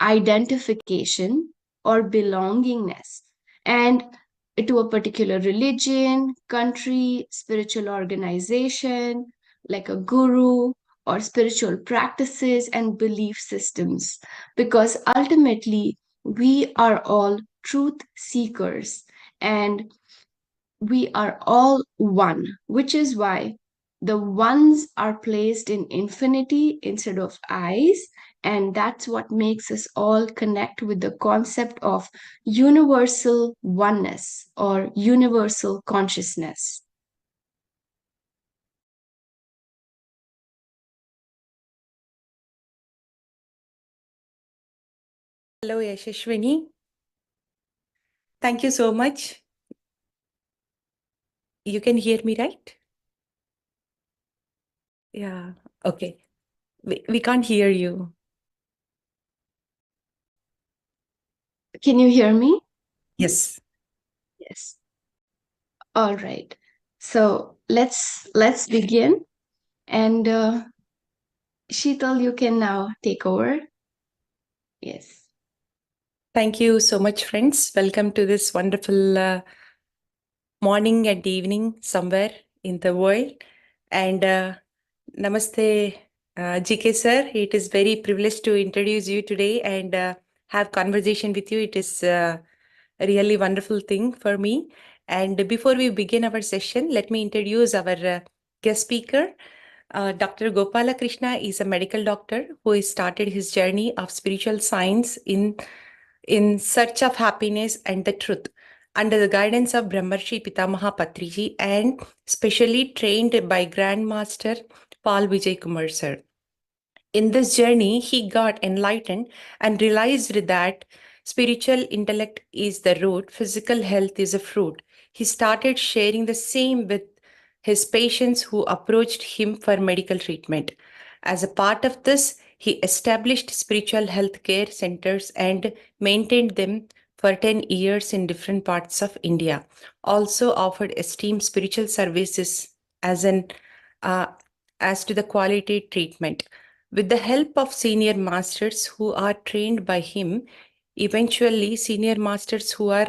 identification or belongingness, and to a particular religion, country, spiritual organization, like a guru, or spiritual practices and belief systems. Because ultimately, we are all truth seekers and we are all one, which is why the ones are placed in infinity instead of eyes. And that's what makes us all connect with the concept of universal oneness or universal consciousness. Hello, Yashashwini. Thank you so much. You can hear me, right? Yeah, okay. We can't hear you. Can you hear me? Yes. Yes. All right. So let's begin. And Sheetal, you can now take over. Yes. Thank you so much, friends. Welcome to this wonderful morning and evening somewhere in the world. And Namaste, GK sir. It is very privileged to introduce you today and have conversation with you. It is a really wonderful thing for me. And before we begin our session, let me introduce our guest speaker. Dr. Gopala Krishna is a medical doctor who has started his journey of spiritual science in search of happiness and the truth under the guidance of Brahmarshi Pitamaha Patriji and specially trained by Grandmaster Paul Vijay Kumar sir. In this journey, he got enlightened and realized that spiritual intellect is the root, physical health is a fruit. He started sharing the same with his patients who approached him for medical treatment. As a part of this, he established spiritual health care centers and maintained them for 10 years in different parts of India. Also offered esteemed spiritual services uh, as to the quality treatment. With the help of senior masters who are trained by him, eventually senior masters who are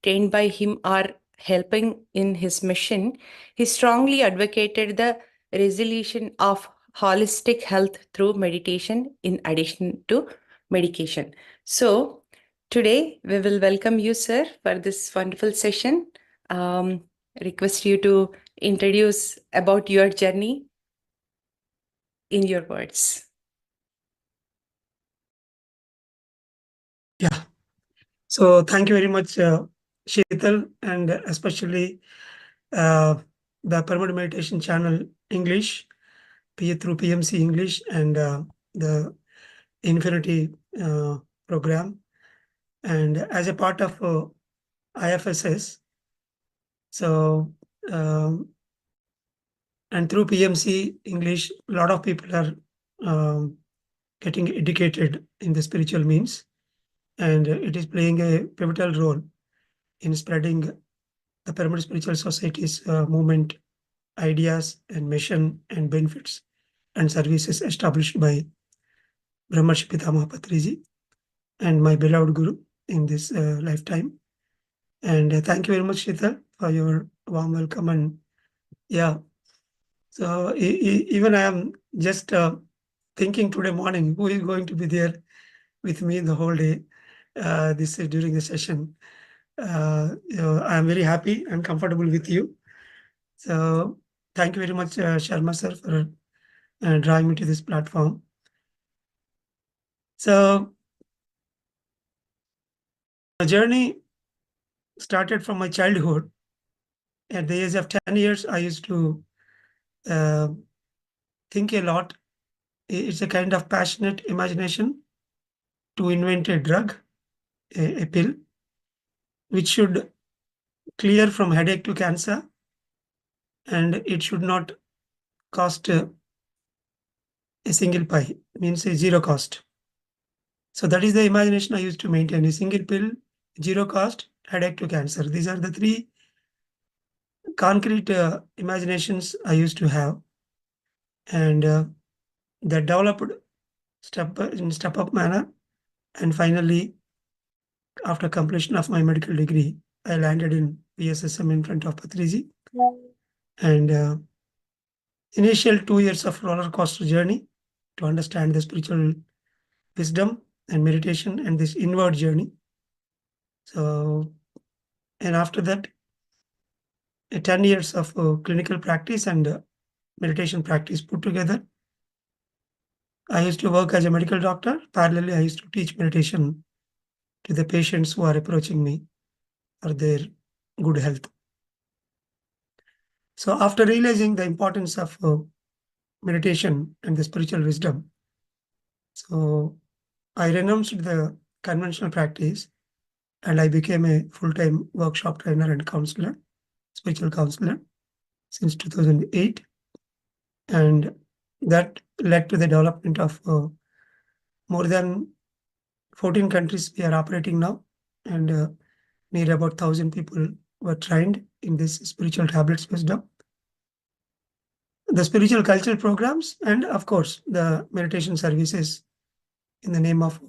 trained by him are helping in his mission, he strongly advocated the resolution of holistic health through meditation in addition to medication. So today we will welcome you, sir, for this wonderful session. Request you to introduce about your journey in your words. Yeah. So thank you very much, Sheetal, and especially the Permanent Meditation Channel English, through PMC English and the Infinity program. And as a part of IFSS, so and through PMC English, a lot of people are getting educated in the spiritual means, and it is playing a pivotal role in spreading the Pyramid Spiritual Society's movement, ideas, and mission and benefits and services established by Brahmarshi Pitamaha Patriji and my beloved Guru in this lifetime. And thank you very much, Shita, for your warm welcome. And yeah, so even I am just thinking today morning who is going to be there with me the whole day. This is during the session. I am very happy and comfortable with you. So thank you very much, Sharma sir, for drawing me to this platform. So the journey started from my childhood. At the age of 10 years, I used to think a lot. It's a kind of passionate imagination to invent a drug, a pill, which should clear from headache to cancer, and it should not cost a single pie, means a zero cost. So that is the imagination I used to maintain: a single pill, zero cost, headache to cancer. These are the three concrete imaginations I used to have, and that developed step up manner And finally, after completion of my medical degree, I landed in PSSM in front of Patriji. And initial 2 years of roller coaster journey to understand the spiritual wisdom and meditation and this inward journey. So, and after that, 10 years of clinical practice and meditation practice put together. I used to work as a medical doctor. Parallelly, I used to teach meditation to the patients who are approaching me for their good health. So, after realizing the importance of meditation and the spiritual wisdom, so I renounced the conventional practice and I became a full-time workshop trainer and counselor, spiritual counselor since 2008. And that led to the development of more than 14 countries we are operating now, and near about 1,000 people were trained in this spiritual tablets wisdom, the spiritual cultural programs, and of course the meditation services in the name of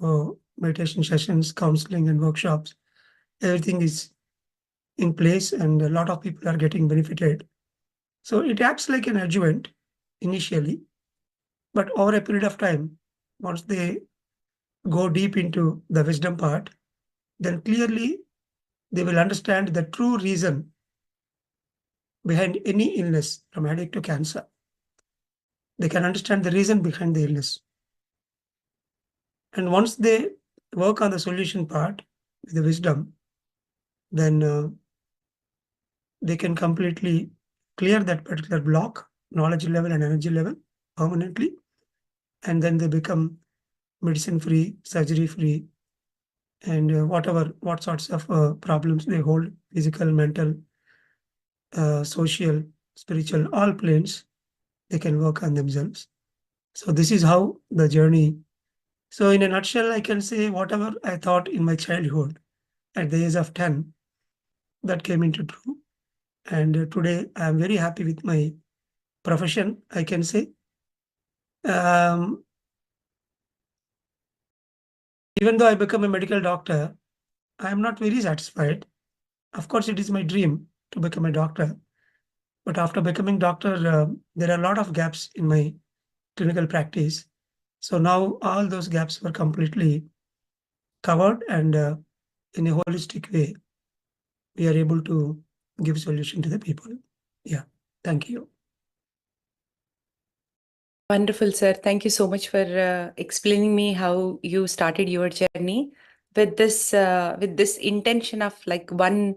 meditation sessions, counseling, and workshops. Everything is in place, and a lot of people are getting benefited. So it acts like an adjuvant initially, but over a period of time, once they go deep into the wisdom part, then clearly they will understand the true reason behind any illness, from headache to cancer. They can understand the reason behind the illness. And once they work on the solution part with the wisdom, then they can completely clear that particular block, knowledge level and energy level permanently. And then they become medicine free, surgery free, and what sorts of problems they hold, physical, mental, social, spiritual, all planes, they can work on themselves. So this is how the journey. So in a nutshell, I can say whatever I thought in my childhood at the age of 10, that came into true. And today I am very happy with my profession, I can say. Um, Even though I become a medical doctor, I am not very satisfied. Of course, it is my dream to become a doctor. But after becoming doctor, there are a lot of gaps in my clinical practice. So now all those gaps were completely covered, and in a holistic way, we are able to give solution to the people. Yeah, thank you. Wonderful, sir. Thank you so much for explaining me how you started your journey with this intention of like one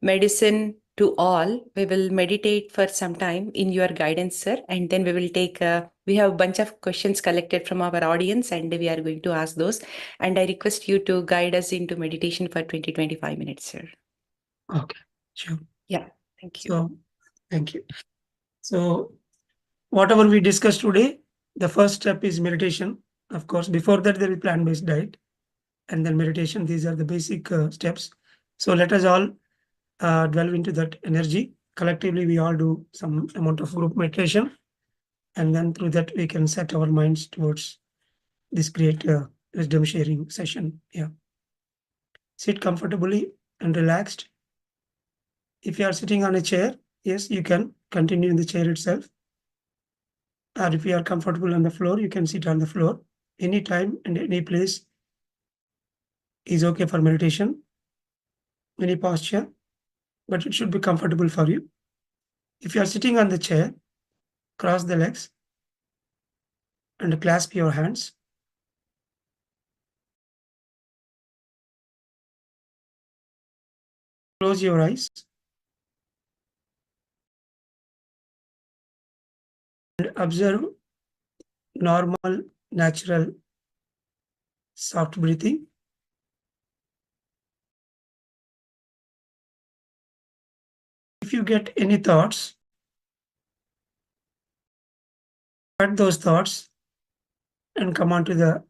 medicine to all. We will meditate for some time in your guidance, sir, and then we will take. We have a bunch of questions collected from our audience, and we are going to ask those. And I request you to guide us into meditation for 20-25 minutes, sir. Okay, sure. Yeah, thank you. So, thank you. So, whatever we discussed today, the first step is meditation. Of course, before that, there is plant-based diet and then meditation. These are the basic steps. So, let us all delve into that energy. Collectively, we all do some amount of group meditation. And then through that, we can set our minds towards this great wisdom sharing session. Yeah. Sit comfortably and relaxed. If you are sitting on a chair, yes, you can continue in the chair itself. Or if you are comfortable on the floor, you can sit on the floor. Any time and any place is okay for meditation, any posture, but it should be comfortable for you. If you are sitting on the chair, cross the legs and clasp your hands. Close your eyes and observe normal, natural, soft breathing. If you get any thoughts, cut those thoughts and come on to the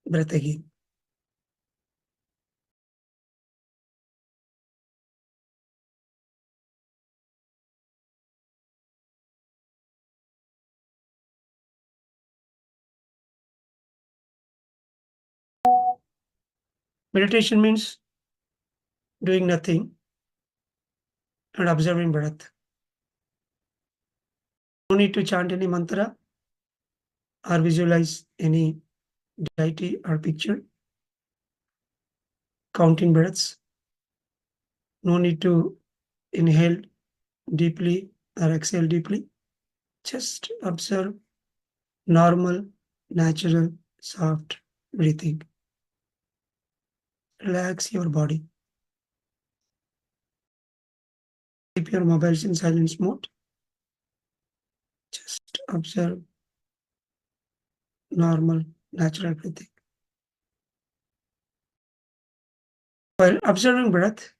breath again. Meditation means doing nothing and observing breath. No need to chant any mantra or visualize any deity or picture. Counting breaths. No need to inhale deeply or exhale deeply. Just observe normal, natural, soft breathing. Relax your body. Keep your mobiles in silence mode. Just observe normal, natural breathing. While observing breath,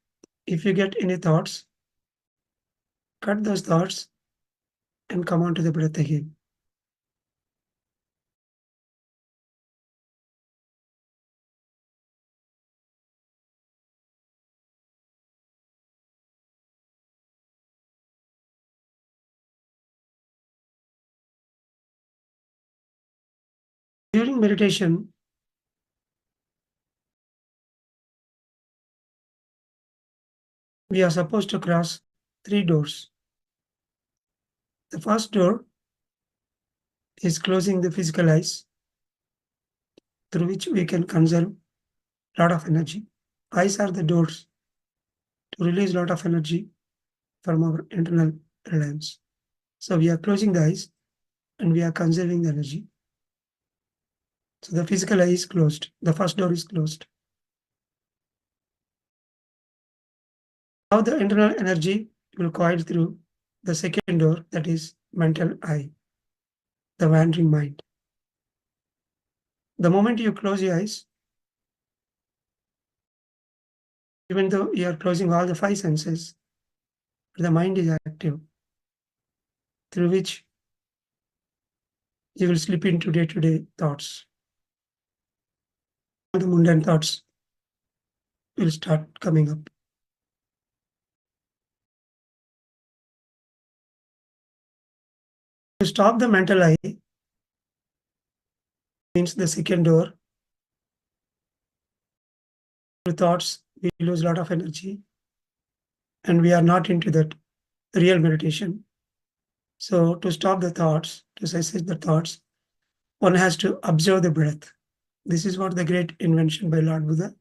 if you get any thoughts, cut those thoughts and come on to the breath again. During meditation, we are supposed to cross 3 doors. The first door is closing the physical eyes, through which we can conserve a lot of energy. Eyes are the doors to release a lot of energy from our internal reliance. So we are closing the eyes and we are conserving the energy. So the physical eye is closed. The first door is closed. Now the internal energy will coil through the second door, that is mental eye, the wandering mind. The moment you close your eyes, even though you are closing all the 5 senses, the mind is active, through which you will slip into day-to-day thoughts. All the mundane thoughts will start coming up. To stop the mental eye means the second door. Through thoughts, we lose a lot of energy and we are not into that real meditation. So to stop the thoughts, to cessate the thoughts, one has to observe the breath. This is what the great invention by Lord Buddha,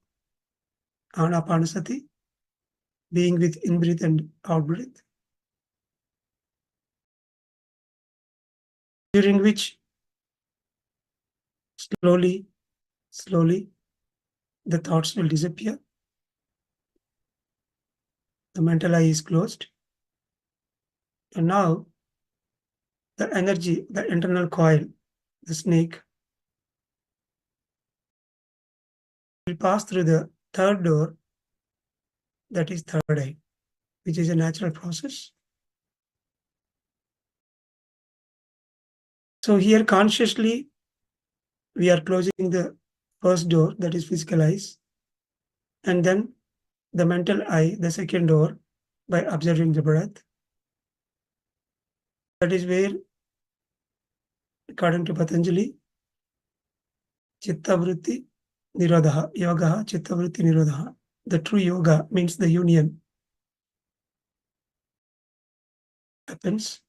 Ana-Pana-Sati, being with in-breath and out-breath, during which slowly, the thoughts will disappear. The mental eye is closed. And now the energy, the internal coil, the snake, will pass through the third door, that is third eye, which is a natural process. So here consciously, we are closing the first door, that is physical eyes, and then the mental eye, the second door, by observing the breath. That is where, according to Patanjali, Chitta Vritti Nirodha, Yoga Chitta Vritti Nirodha. The true yoga means the union happens.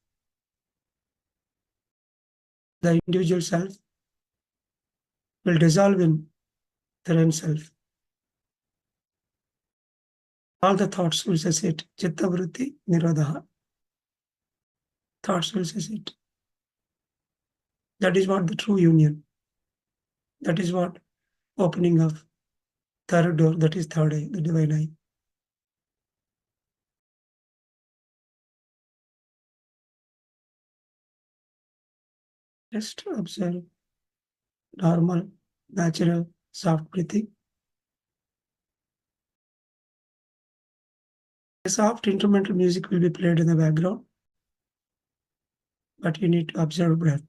The individual self will dissolve in the real self. All the thoughts will cessate. Chitta Vritti Nirodha. Thoughts will cessate. That is what the true union. That is what opening of third door, that is third eye, the divine eye. Just observe normal, natural, soft breathing. A soft instrumental music will be played in the background, but you need to observe breath.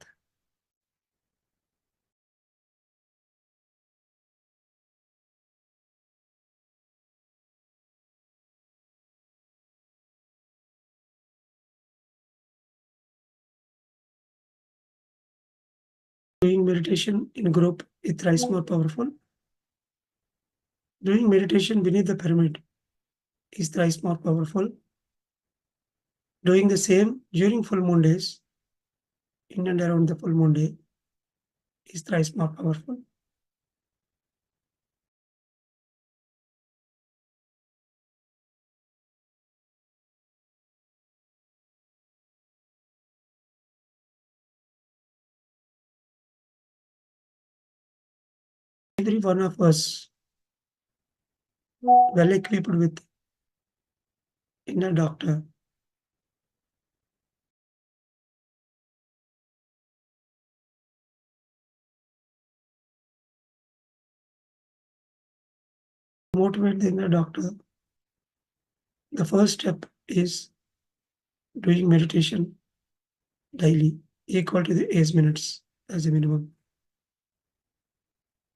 Doing meditation in group is thrice more powerful. Doing meditation beneath the pyramid is thrice more powerful. Doing the same during full moon days, in and around the full moon day, is thrice more powerful. Every one of us well equipped with inner doctor motivate the inner doctor. The first step is doing meditation daily, equal to the 8 minutes as a minimum.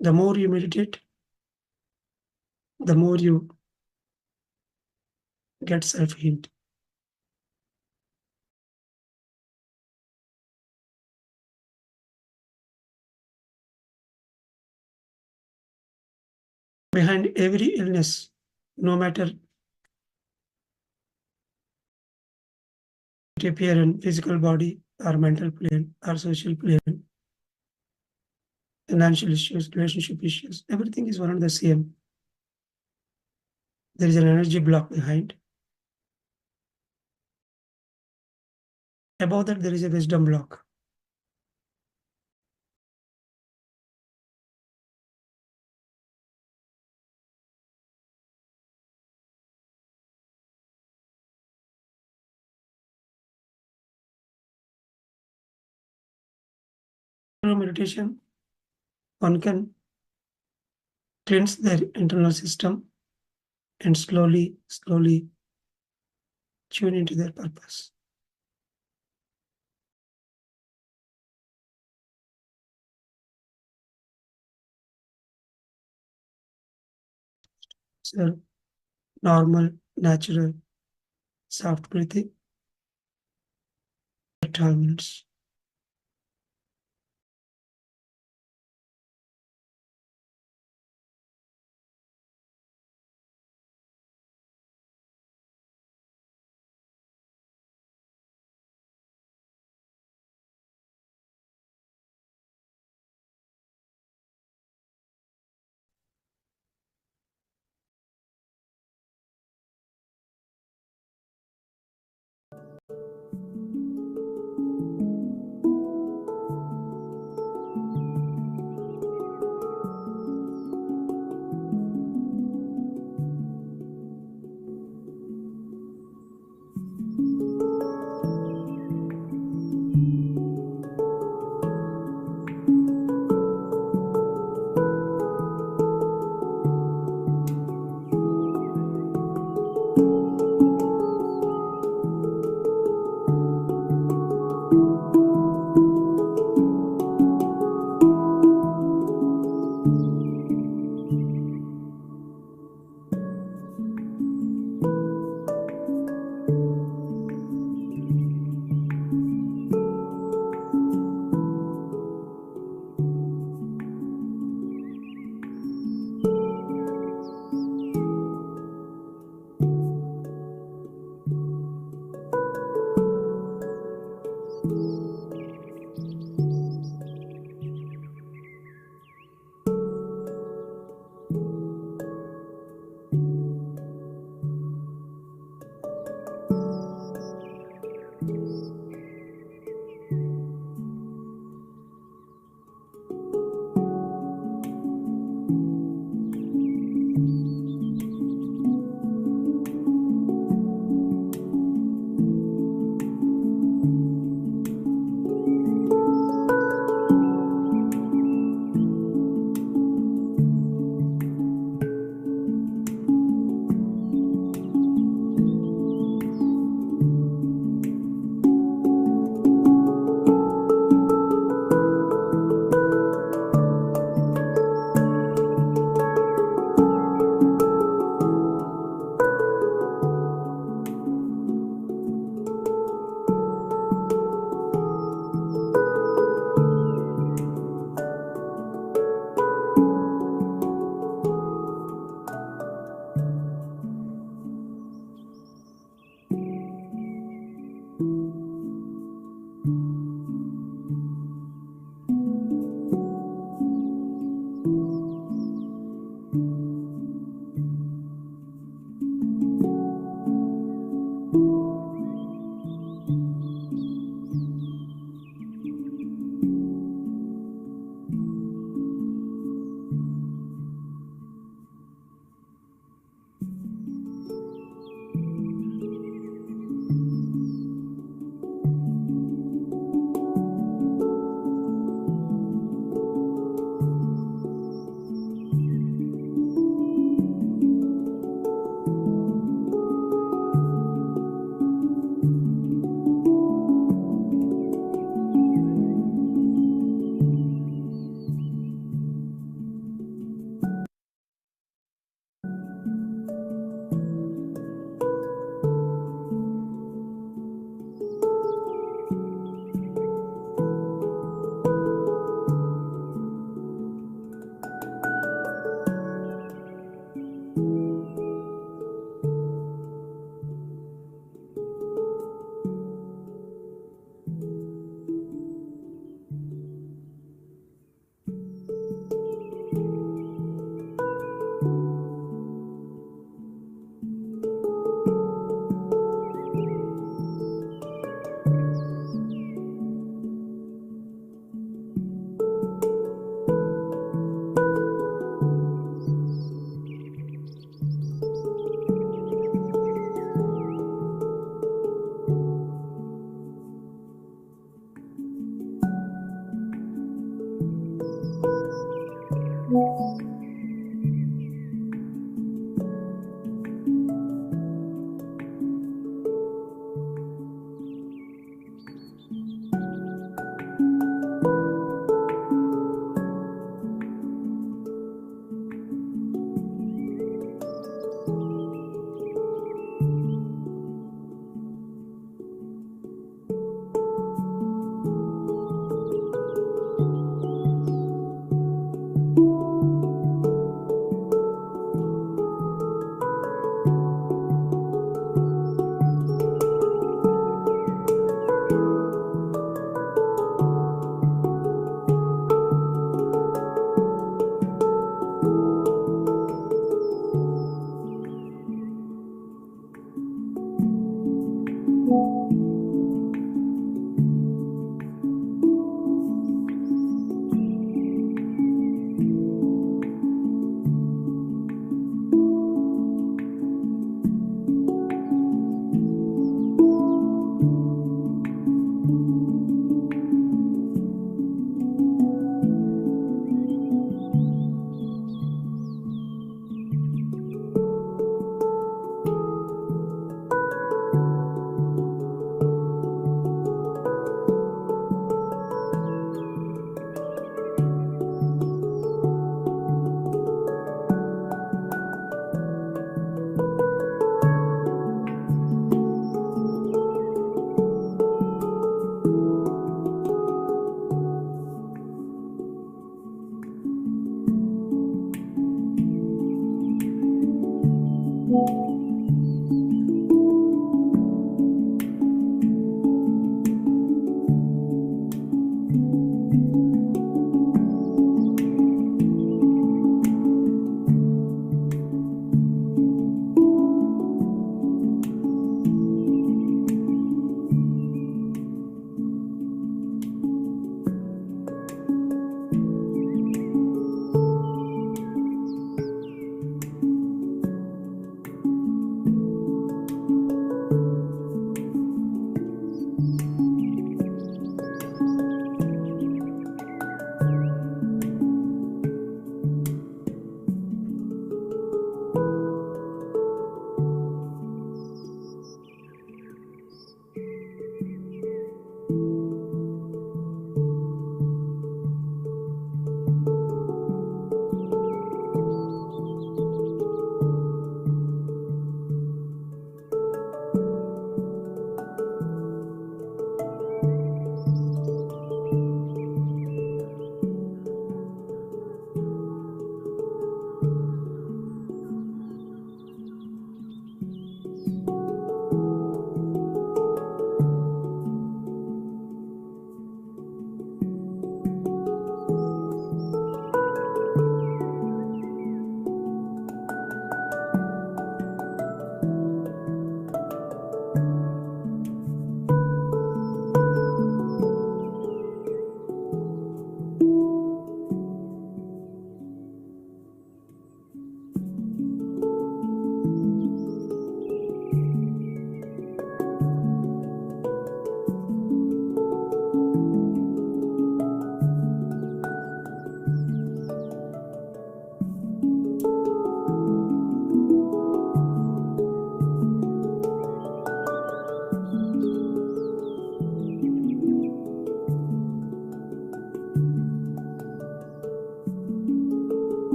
The more you meditate, the more you get self-healed. Behind every illness, no matter it appear in physical body or mental plane or social plane, financial issues, relationship issues, everything is one and the same. There is an energy block behind. Above that, there is a wisdom block. Through meditation, one can cleanse their internal system and slowly tune into their purpose. So, normal, natural, soft breathing, 12 minutes.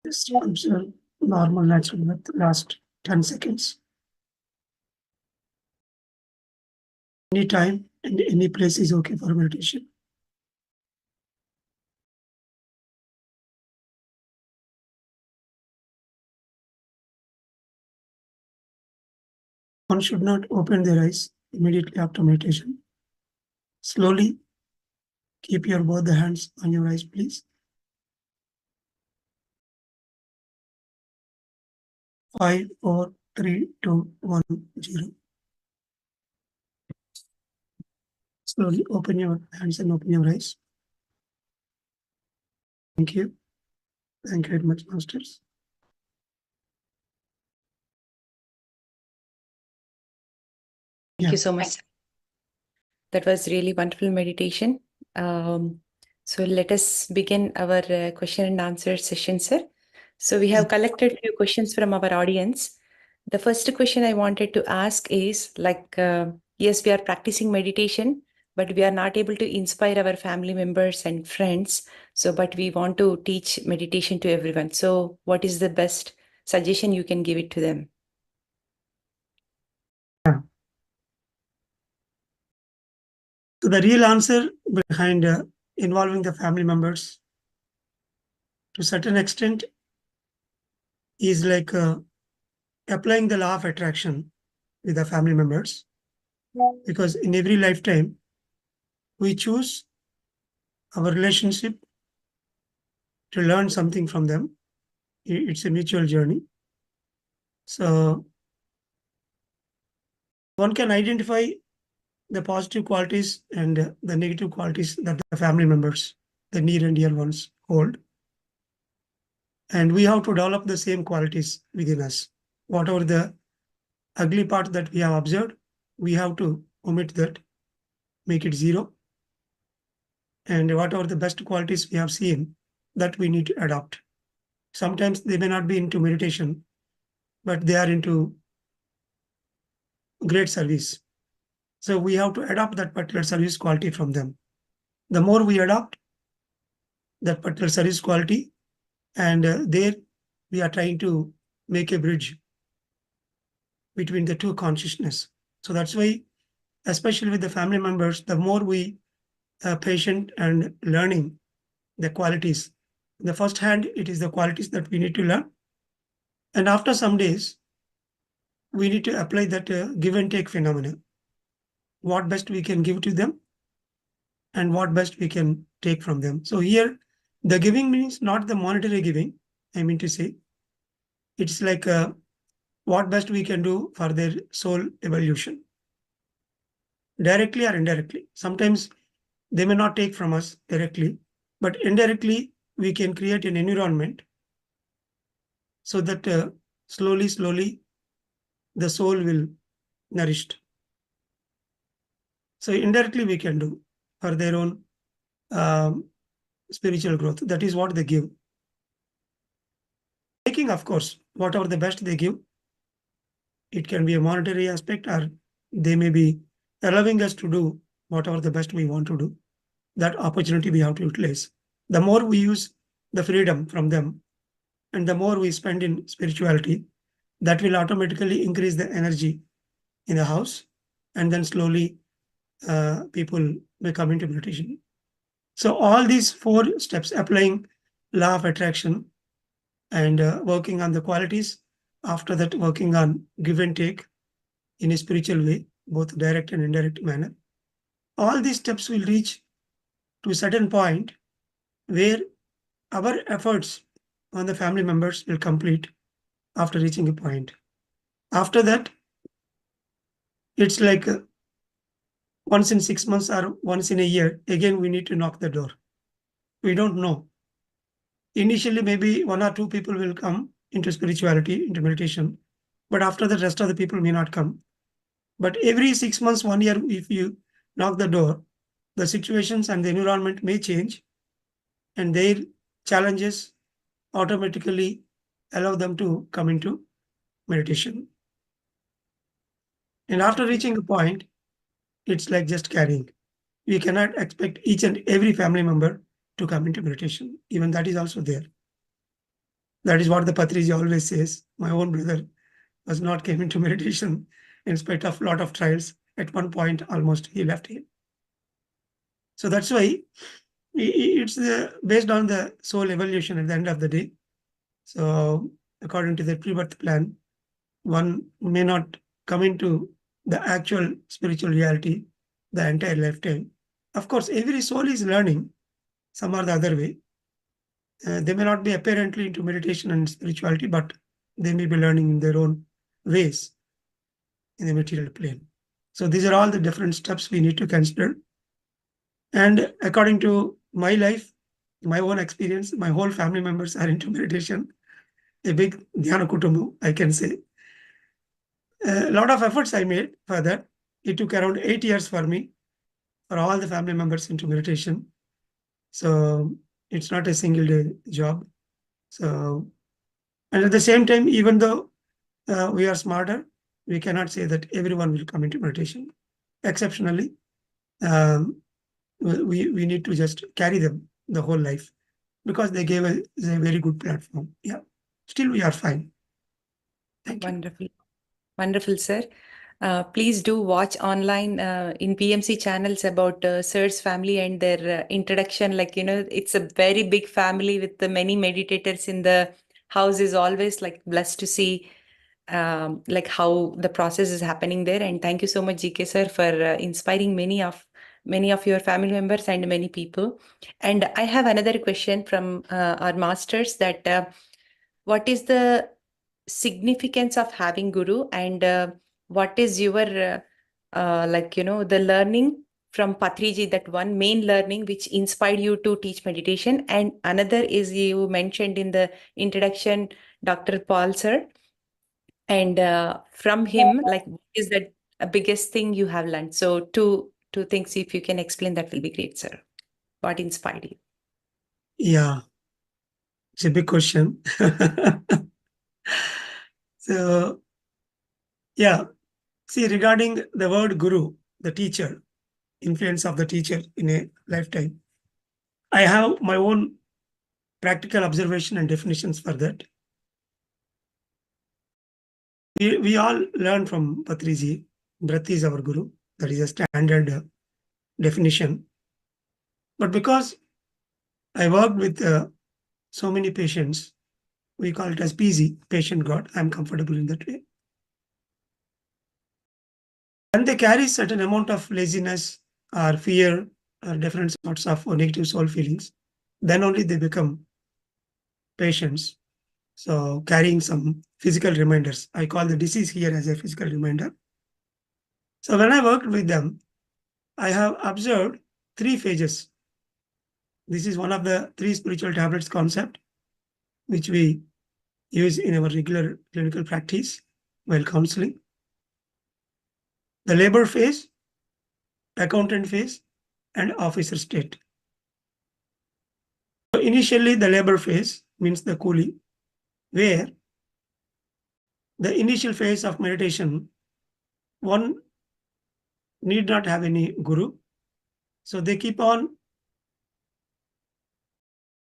Just observe normal natural breath last 10 seconds. Any time and any place is okay for meditation. one should not open their eyes immediately after meditation. Slowly keep your both the hands on your eyes, please. 5, 4, 3, 2, 1, 0. Slowly open your hands and open your eyes. Thank you. Thank you very much, masters. Thank you so much. That was really wonderful meditation. So let us begin our question and answer session, sir. So we have collected a few questions from our audience. The first question I wanted to ask is yes, we are practicing meditation, but we are not able to inspire our family members and friends. So, but we want to teach meditation to everyone. So what is the best suggestion you can give it to them? So the real answer behind involving the family members to a certain extent is like applying the law of attraction with the family members, because in every lifetime we choose our relationship to learn something from them. It's a mutual journey. So one can identify the positive qualities and the negative qualities that the family members, the near and dear ones, hold. And we have to develop the same qualities within us. Whatever the ugly part that we have observed, we have to omit that, make it zero. And whatever the best qualities we have seen, that we need to adopt. Sometimes they may not be into meditation, but they are into great service. So we have to adopt that particular service quality from them. The more we adopt that particular service quality, and there we are trying to make a bridge between the two consciousness. So that's why, especially with the family members, the more we are patient and learning the qualities. In the first hand, it is the qualities that we need to learn. And after some days, we need to apply that give and take phenomenon. What best we can give to them and what best we can take from them. So here, the giving means not the monetary giving, I mean to say. It's like what best we can do for their soul evolution, directly or indirectly. Sometimes they may not take from us directly, but indirectly we can create an environment so that slowly the soul will nourished. So indirectly we can do for their own spiritual growth. That is what they give. Taking, of course, whatever the best they give, it can be a monetary aspect, or they may be allowing us to do whatever the best we want to do. That opportunity we have to utilize. The more we use the freedom from them, and the more we spend in spirituality, that will automatically increase the energy in the house, and then slowly people may come into meditation. So all these 4 steps, applying law of attraction and working on the qualities, after that working on give and take in a spiritual way, both direct and indirect manner, all these steps will reach to a certain point where our efforts on the family members will complete after reaching a point. After that, it's like once in 6 months or once in a year, again we need to knock the door. We don't know. Initially, maybe 1 or 2 people will come into spirituality, into meditation, but after the rest of the people may not come. But every 6 months, 1 year, if you knock the door, the situations and the environment may change, and their challenges automatically allow them to come into meditation. And after reaching a point, it's like just carrying. We cannot expect each and every family member to come into meditation. Even that is also there. That is what the Patriji always says. My own brother was not came into meditation in spite of a lot of trials. At one point, almost he left him. So that's why it's based on the soul evolution at the end of the day. So according to the pre-birth plan, one may not coming to the actual spiritual reality the entire lifetime. Of course, every soul is learning some or the other way. They may not be apparently into meditation and spirituality, but they may be learning in their own ways in the material plane. So these are all the different steps we need to consider. And according to my life, my own experience, my whole family members are into meditation. A big Dhyana Kutumbu, I can say. A lot of efforts I made for that. It took around 8 years for me, for all the family members into meditation. So it's not a single day job. So, and at the same time, even though we are smarter, we cannot say that everyone will come into meditation. Exceptionally, we need to just carry them the whole life because they gave us a very good platform. Yeah, still we are fine. Thank you. Wonderful. Wonderful, sir. Please do watch online in PMC channels about Sir's family and their introduction. Like, it's a very big family with the many meditators in the house. Is always like blessed to see like how the process is happening there. And thank you so much, GK sir, for inspiring many of your family members and many people. And I have another question from our masters that what is the significance of having guru, and what is your the learning from Patriji, that one main learning which inspired you to teach meditation? And another is, you mentioned in the introduction, Dr. Paul sir, and from him, like, what is the biggest thing you have learned? So two things, if you can explain, that will be great, sir. What inspired you? Yeah, it's a big question. So, yeah, see, regarding the word guru, the teacher, influence of the teacher in a lifetime, I have my own practical observation and definitions for that. We all learn from Patriji. Breath is our guru. That is a standard definition. But because I worked with so many patients, we call it as PZ, patient God. I'm comfortable in that way. And they carry certain amount of laziness or fear or different sorts of negative soul feelings, then only they become patients. So carrying some physical reminders. I call the disease here as a physical reminder. So when I worked with them, I have observed 3 phases. This is one of the 3 spiritual tablets concept, which we use in our regular clinical practice while counseling. The labor phase, accountant phase, and officer state. So initially, the labor phase means the coolie, where the initial phase of meditation, one need not have any guru. So they keep on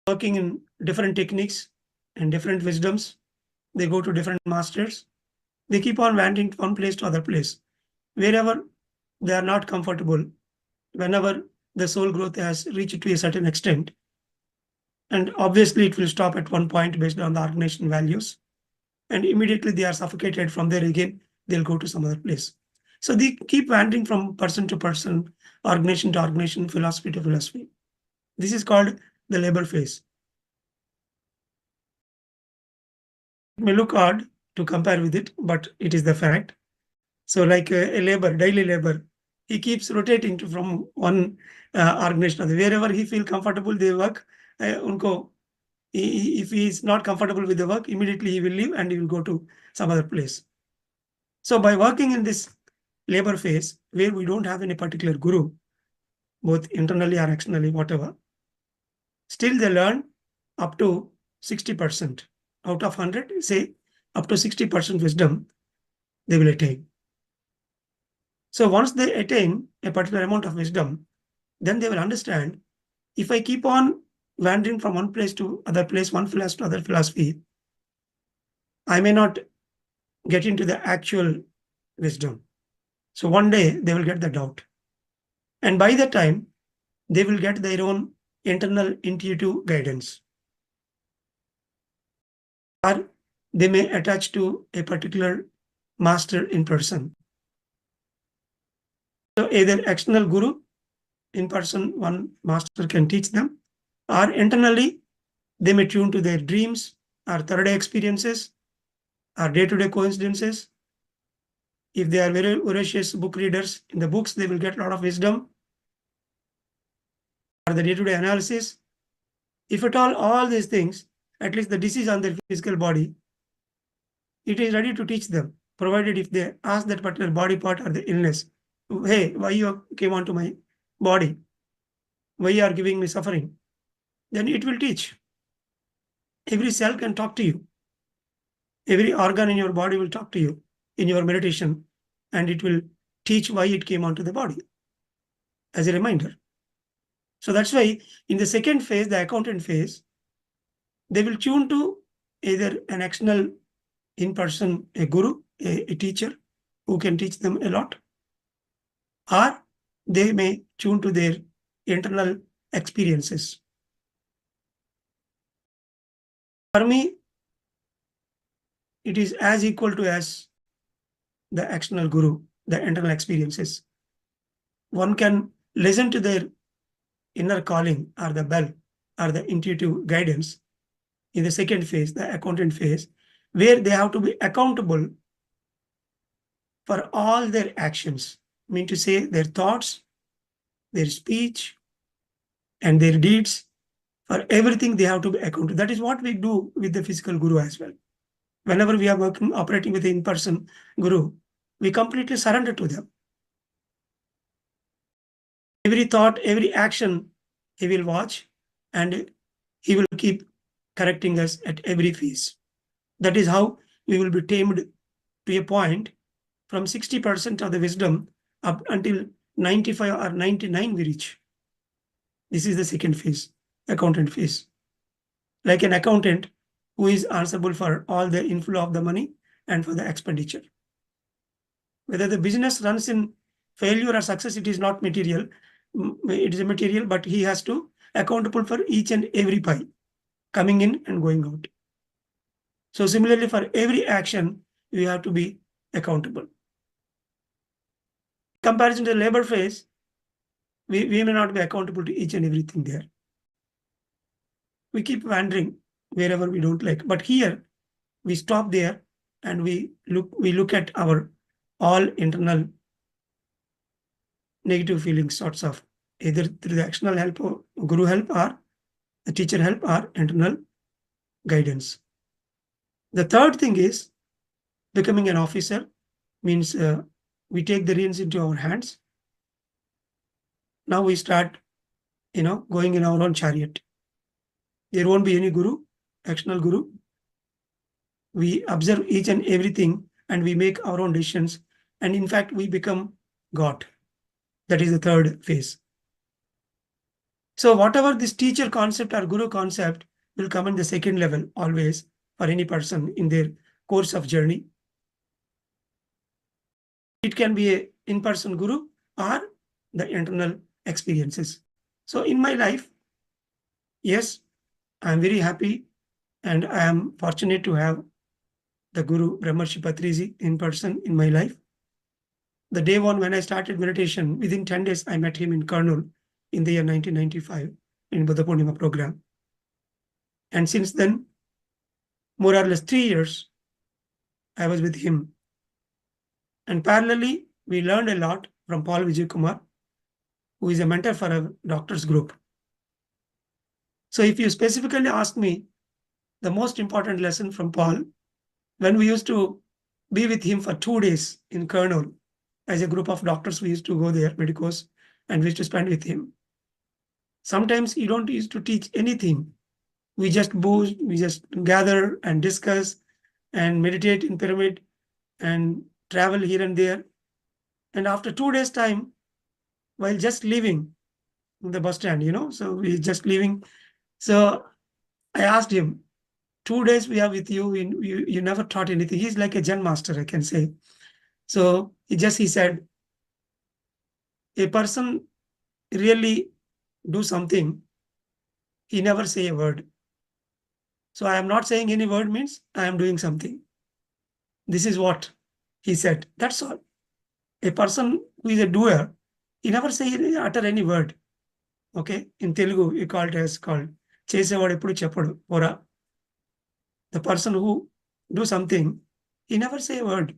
working in different techniques and different wisdoms. They go to different masters. They keep on wandering from one place to other place. Wherever they are not comfortable, whenever the soul growth has reached to a certain extent, and obviously it will stop at one point based on the organization values, and immediately they are suffocated. From there again, they'll go to some other place. So they keep wandering from person to person, organization to organization, philosophy to philosophy. This is called the labor phase. It may look odd to compare with it, but it is the fact. So like a labor, daily labor, he keeps rotating from one organization to the other. Wherever he feel comfortable, they work. If he is not comfortable with the work, immediately he will leave and he will go to some other place. So by working in this labor phase, where we don't have any particular guru, both internally or externally, whatever, still they learn up to 60%. Out of 100, say up to 60% wisdom they will attain. So once they attain a particular amount of wisdom, then they will understand, if I keep on wandering from one place to other place, one philosophy to other philosophy, I may not get into the actual wisdom. So one day they will get the doubt. And by that time, they will get their own internal intuitive guidance. Or they may attach to a particular master in person. So either external guru, in person, one master can teach them, or internally, they may tune to their dreams or third-eye experiences or day-to-day coincidences. If they are very voracious book readers, in the books, they will get a lot of wisdom, or the day-to-day analysis. If at all these things, at least the disease on their physical body, it is ready to teach them, provided if they ask that particular body part or the illness, hey, why you came onto my body? Why you are giving me suffering? Then it will teach. Every cell can talk to you. Every organ in your body will talk to you in your meditation, and it will teach why it came onto the body as a reminder. So that's why in the second phase, the accountant phase, they will tune to either an external in-person, a guru, a teacher who can teach them a lot, or they may tune to their internal experiences. For me, it is as equal to as the external guru, the internal experiences. One can listen to their inner calling or the bell or the intuitive guidance in the second phase, the accountant phase, where they have to be accountable for all their actions. I mean to say their thoughts, their speech, and their deeds. For everything, they have to be accountable. That is what we do with the physical guru as well. Whenever we are operating with the in-person guru, we completely surrender to them. Every thought, every action, he will watch, and he will keep correcting us at every phase. That is how we will be tamed to a point from 60% of the wisdom up until 95 or 99 we reach. This is the second phase, accountant phase. Like an accountant who is answerable for all the inflow of the money and for the expenditure. Whether the business runs in failure or success, it is not material. It is a material, but he has to accountable for each and every pie coming in and going out. So similarly, for every action, we have to be accountable. Comparison to the labor phase, we may not be accountable to each and everything there. We keep wandering wherever we don't like. But here, we stop there and we look at our all internal negative feelings, sorts of, either through the external help or guru help or the teacher help or internal guidance. The third thing is becoming an officer, means we take the reins into our hands. Now we start, going in our own chariot. There won't be any guru, external guru. We observe each and everything and we make our own decisions. And in fact, we become God. That is the third phase. So whatever this teacher concept or guru concept will come in the second level always for any person in their course of journey. It can be an in-person guru or the internal experiences. So in my life, yes, I'm very happy and I am fortunate to have the Guru Brahmarshi Patriji in person in my life. The day one when I started meditation, within 10 days, I met him in Kurnool in the year 1995 in Buddha Purnima program. And since then, more or less 3 years, I was with him. And parallelly, we learned a lot from Paul Vijay Kumar, who is a mentor for a doctors group. So if you specifically ask me, the most important lesson from Paul, when we used to be with him for 2 days in Kurnool, as a group of doctors, we used to go there, medicos, and we used to spend with him. Sometimes you don't used to teach anything. We just boost, we just gather and discuss and meditate in pyramid and travel here and there. And after 2 days time, while just leaving the bus stand, so we just leaving. So I asked him, 2 days we are with you, you never taught anything. He's like a Zen master, I can say. So he said, a person really do something, he never say a word. So I am not saying any word means I am doing something. This is what he said. That's all. A person who is a doer, he never utter any word. Okay, in Telugu, we call it as called చేసేవాడు ఎప్పుడు చెప్పడు పోరా. The person who do something, he never say a word.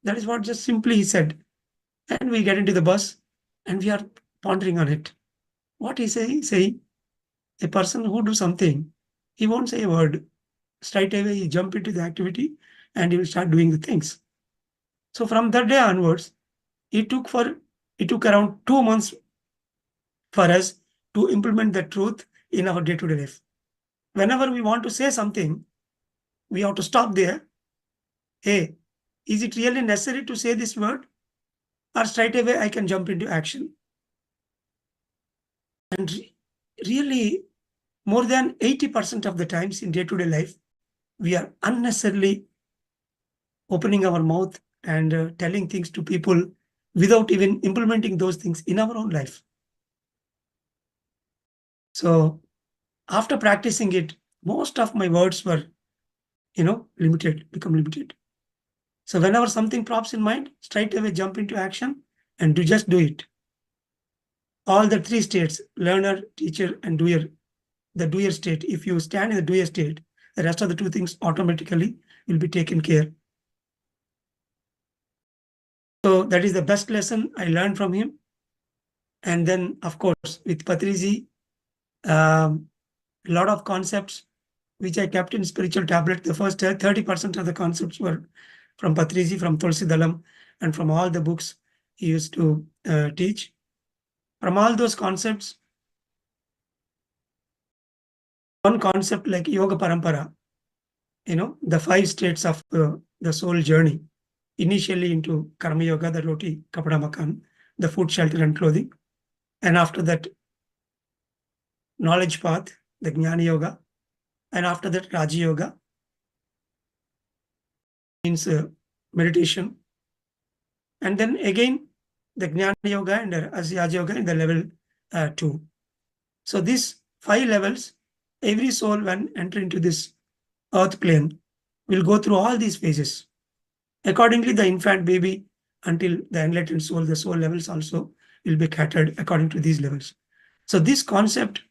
That is what just simply he said. And we get into the bus and we are pondering on it. What he say, a person who do something, he won't say a word. Straight away he jump into the activity and he will start doing the things. So from that day onwards, it took around 2 months for us to implement the truth in our day-to-day life. Whenever we want to say something, we have to stop there. Hey, is it really necessary to say this word? Or straight away I can jump into action? And really, more than 80% of the times in day-to-day life, we are unnecessarily opening our mouth and telling things to people without even implementing those things in our own life. So after practicing it, most of my words were, become limited. So whenever something pops in mind, straight away jump into action and just do it. All the 3 states, learner, teacher, and doer. The doer state, if you stand in the doer state, the rest of the 2 things automatically will be taken care. So that is the best lesson I learned from him. And then, of course, with Patriji, a lot of concepts which I kept in spiritual tablet. The first 30% of the concepts were from Patriji, from Tulsi Dalam, and from all the books he used to teach. From all those concepts, one concept like Yoga Parampara, the 5 states of the soul journey, initially into Karma Yoga, the roti, kapda, makan, the food, shelter, and clothing. And after that, knowledge path, the Jnana Yoga. And after that, Raja Yoga, means meditation. And then again, the Jnana Yoga and Raja Yoga in the level 2. So these 5 levels, every soul when enter into this earth plane will go through all these phases. Accordingly, the infant, baby, until the enlightened soul, the soul levels also will be catered according to these levels. So this concept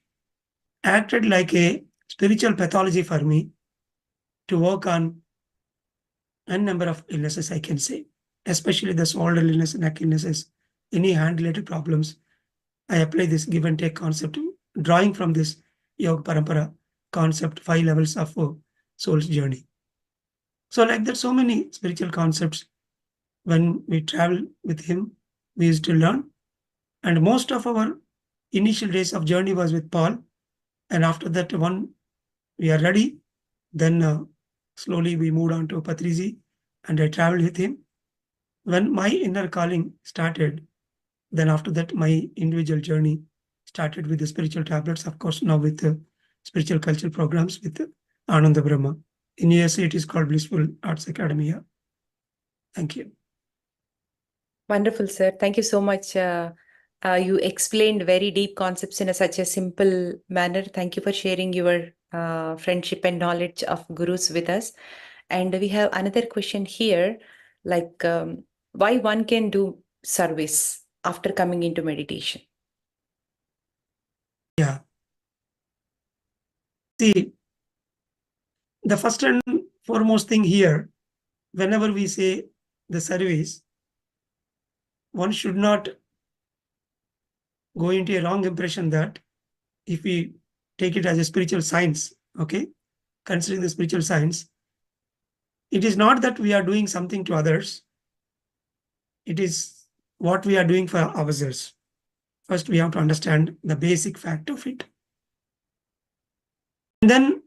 acted like a spiritual pathology for me to work on a number of illnesses, I can say, especially the shoulder illness, neck illnesses, any hand-related problems. I apply this give and take concept, drawing from this Yoga Parampara concept, 5 levels of soul's journey. So like that, so many spiritual concepts, when we travel with him, we used to learn. And most of our initial days of journey was with Paul. And after that, one, we are ready. Then slowly we moved on to Patriji and I traveled with him. When my inner calling started, then after that, my individual journey started with the spiritual tablets, of course, now with the spiritual cultural programs with Ananda Brahma. In USA, it is called Blissful Arts Academia. Thank you. Wonderful, sir. Thank you so much. You explained very deep concepts in such a simple manner. Thank you for sharing your friendship and knowledge of gurus with us. And we have another question here, like why one can do service after coming into meditation? Yeah. See, the first and foremost thing here, whenever we say the service, one should not go into a wrong impression that if we take it as a spiritual science, okay, considering the spiritual science, it is not that we are doing something to others. It is what we are doing for ourselves. First, we have to understand the basic fact of it. And then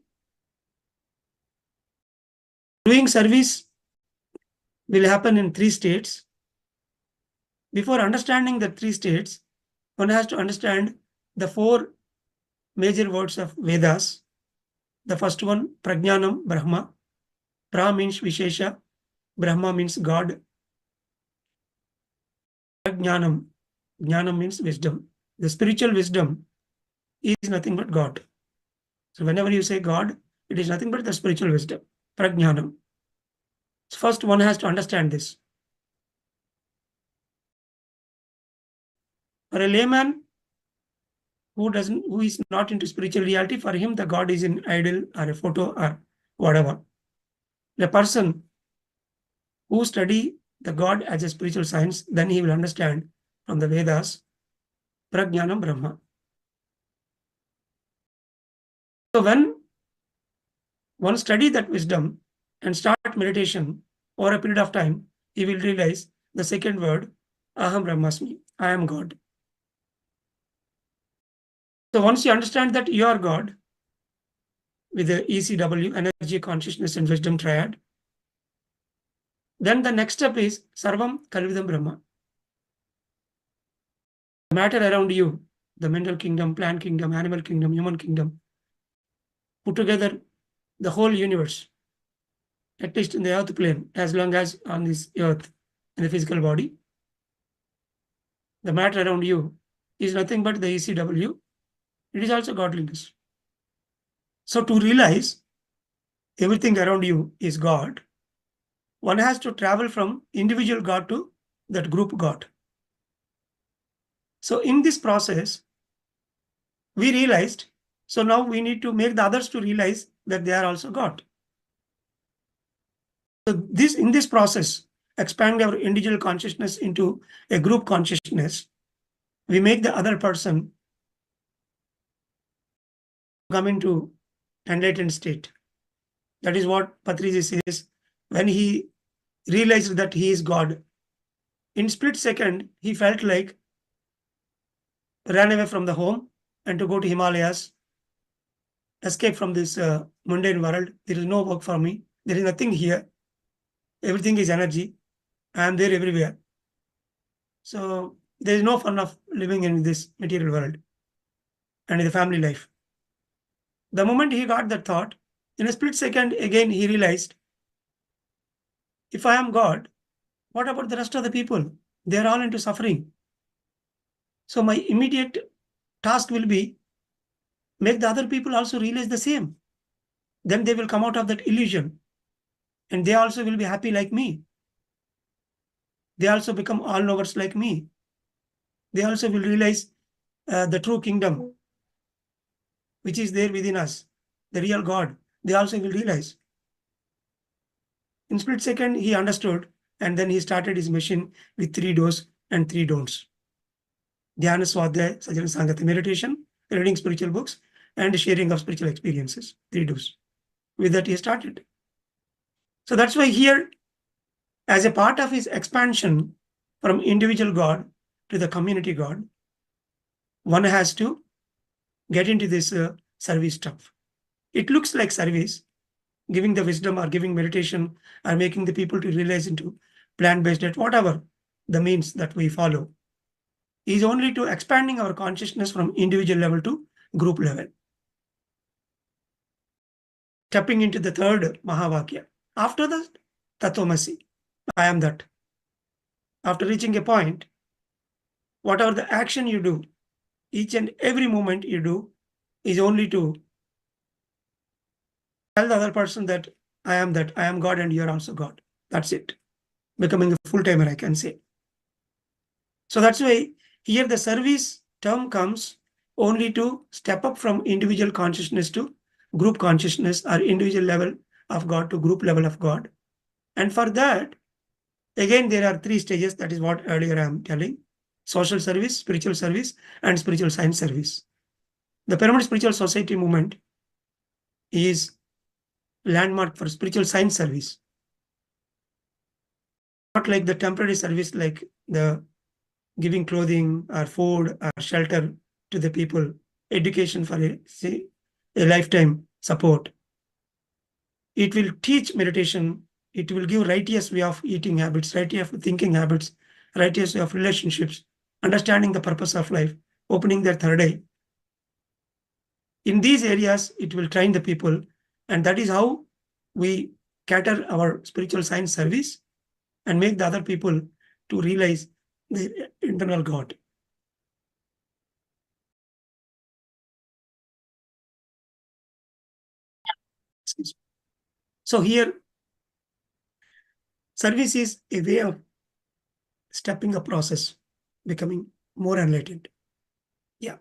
doing service will happen in 3 states. Before understanding the 3 states, one has to understand the 4 major words of Vedas. The first one, Prajnanam, Brahma. Pra means Vishesha. Brahma means God. Prajnanam. Jnanam means wisdom. The spiritual wisdom is nothing but God. So whenever you say God, it is nothing but the spiritual wisdom. Prajnanam. So first one has to understand this. For a layman who is not into spiritual reality, for him the God is an idol or a photo or whatever. The person who study the God as a spiritual science, then he will understand from the Vedas, Prajnanam Brahma. So when one study that wisdom and start meditation over a period of time, he will realize the second word, Aham Brahmasmi, I am God. So once you understand that you are God with the ECW, energy, consciousness, and wisdom triad, then the next step is Sarvam Kalvidam Brahma. The matter around you, the mental kingdom, plant kingdom, animal kingdom, human kingdom, put together the whole universe, at least in the earth plane, as long as on this earth, in the physical body, the matter around you is nothing but the ECW. It is also godliness. So to realize everything around you is God, one has to travel from individual God to that group God. So in this process, we realized, so now we need to make the others to realize that they are also God. So in this process, expand our individual consciousness into a group consciousness, we make the other person come into enlightened state. That is what Patriji says. When he realized that he is God, in split second, he felt like ran away from the home and to go to Himalayas, escape from this mundane world. There is no work for me. There is nothing here. Everything is energy. I am there everywhere. So there is no fun of living in this material world and in the family life. The moment he got that thought, in a split second, again he realized, if I am God, what about the rest of the people? They are all into suffering. So my immediate task will be make the other people also realize the same. Then they will come out of that illusion and they also will be happy like me. They also become all knowers like me. They also will realize the true kingdom, which is there within us, the real God. They also will realize. In split second, he understood, and then he started his mission with 3 do's and 3 don'ts. Dhyana Swadhyaya Sajjana Sangati meditation, reading spiritual books, and sharing of spiritual experiences. 3 do's. With that, he started. So that's why here, as a part of his expansion from individual God to the community God, one has to get into this service stuff. It looks like service, giving the wisdom or giving meditation or making the people to realize into plant-based diet, whatever the means that we follow, is only to expanding our consciousness from individual level to group level. Stepping into the third Mahavakya. After that, Tatvamasi, I am that. After reaching a point, whatever the action you do, each and every moment you do is only to tell the other person that, I am God and you are also God. That's it. Becoming a full-timer, I can say. So that's why here the service term comes only to step up from individual consciousness to group consciousness or individual level of God to group level of God. And for that, again, there are 3 stages. That is what earlier I am telling. Social service, spiritual service, and spiritual science service. The Pyramid Spiritual Society movement is landmark for spiritual science service. Not like the temporary service like the giving clothing or food or shelter to the people, education for a lifetime support. It will teach meditation. It will give righteous way of eating habits, righteous of thinking habits, righteous way of relationships, understanding the purpose of life, opening their third eye. In these areas, it will train the people, and that is how we cater our spiritual science service and make the other people to realize their internal God. So here, service is a way of stepping a process, becoming more enlightened. Yeah.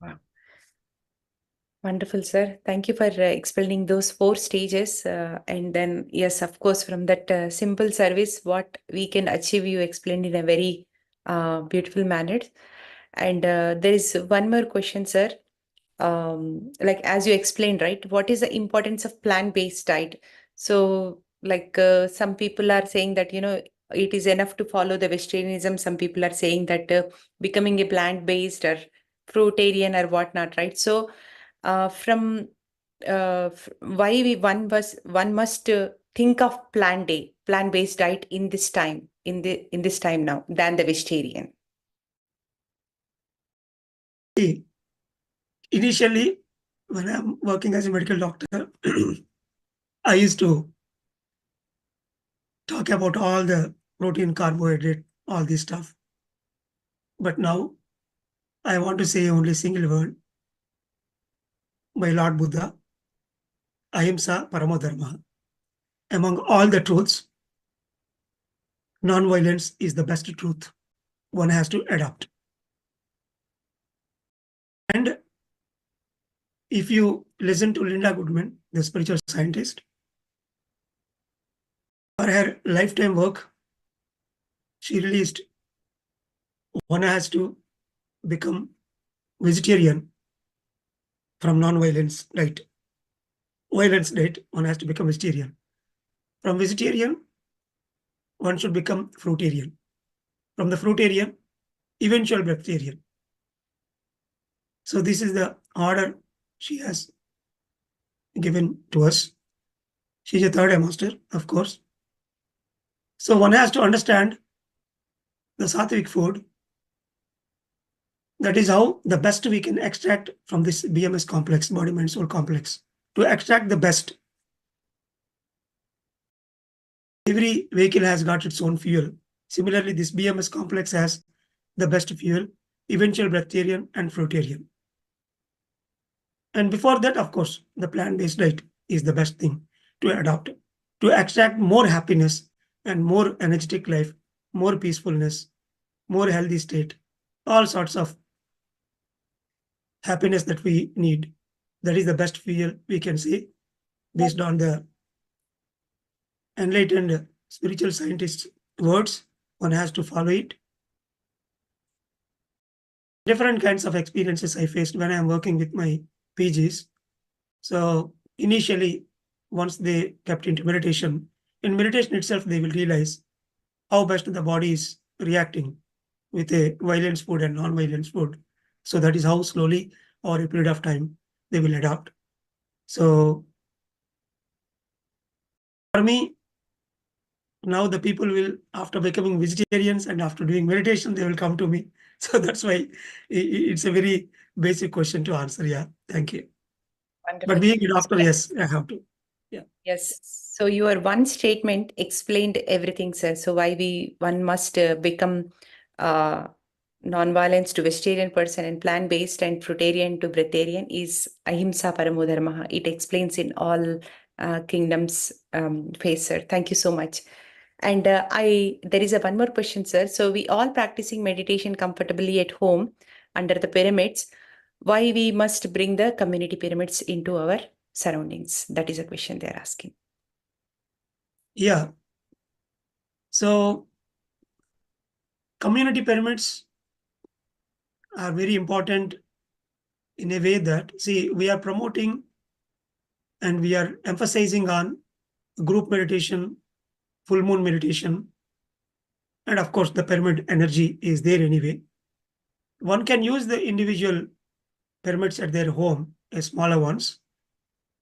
Wow. Wonderful, sir. Thank you for explaining those 4 stages. And then, yes, of course, from that simple service, what we can achieve, you explained in a very beautiful manner. And there is one more question, sir. Like as you explained, right, what is the importance of plant-based diet? So like some people are saying that, it is enough to follow the vegetarianism. Some people are saying that becoming a plant-based or fruitarian or whatnot, right? So from why one must think of plant-based diet in this time, in this time now, than the vegetarian. See, initially, when I'm working as a medical doctor, I used to talk about all the protein, carbohydrate, all this stuff. But now I want to say only single word by Lord Buddha, Ahimsa Paramo Dharma. Among all the truths, non-violence is the best truth one has to adopt. And if you listen to Linda Goodman, the spiritual scientist, for her lifetime work, she released one has to become vegetarian from non-violence diet. Violence diet, one has to become vegetarian. From vegetarian, one should become fruitarian. From the fruitarian, eventual vegetarian. So this is the order she has given to us. She's a third eye master, of course. So one has to understand the sattvic food. That is how the best we can extract from this BMS complex, body, mind, soul complex. To extract the best, every vehicle has got its own fuel. Similarly, this BMS complex has the best fuel, eventual vegetarian and fruitarian. And before that, of course, the plant-based diet is the best thing to adopt, to extract more happiness and more energetic life, more peacefulness, more healthy state, all sorts of happiness that we need. That is the best fuel we can say based on the enlightened spiritual scientists' words. One has to follow it. Different kinds of experiences I faced when I'm working with my PGs. So initially, once they kept into meditation, in meditation itself, they will realize how best the body is reacting with a violence food and non-violence food. So that is how slowly over a period of time they will adopt. So for me, now the people will, after becoming vegetarians and after doing meditation, they will come to me. So that's why it's a very basic question to answer. Yeah, thank you. Wonderful. But being a doctor, yes, I have to. Yeah. Yes. So your one statement explained everything, sir. So why one must become non-violence to vegetarian person and plant-based and fruitarian to breatharian is Ahimsa Paramo Dharma. It explains in all kingdoms phase, sir. Thank you so much. And there is one more question, sir. So we all practicing meditation comfortably at home under the pyramids. Why we must bring the community pyramids into our surroundings? That is a question they're asking. Yeah. So community pyramids are very important in a way that, see, we are promoting and we are emphasizing on group meditation, full moon meditation, and of course the pyramid energy is there anyway. One can use the individual pyramids at their home, smaller ones,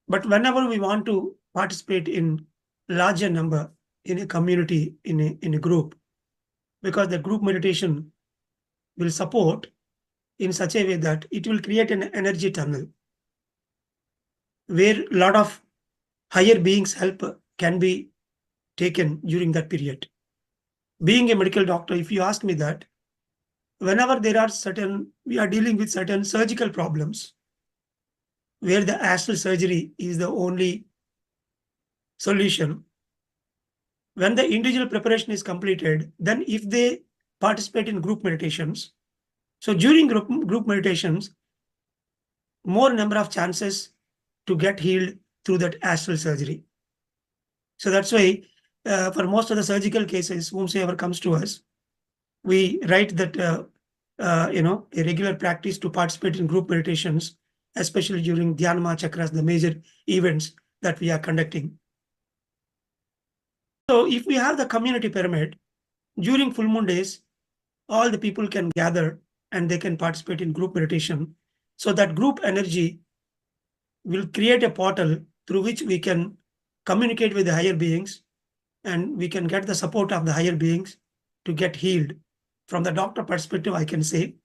but whenever we want to participate in larger number in a community, in a group, because the group meditation will support in such a way that it will create an energy tunnel where a lot of higher beings' help can be taken during that period. Being a medical doctor, if you ask me that, whenever we are dealing with certain surgical problems, where the astral surgery is the only solution, when the individual preparation is completed, then if they participate in group meditations. So during group meditations, more number of chances to get healed through that astral surgery. So that's why for most of the surgical cases, whomsoever comes to us, we write that a regular practice to participate in group meditations, especially during Dhyana Chakras, the major events that we are conducting. So if we have the community pyramid, during full moon days, all the people can gather and they can participate in group meditation. So that group energy will create a portal through which we can communicate with the higher beings, and we can get the support of the higher beings to get healed. From the doctor perspective, I can say.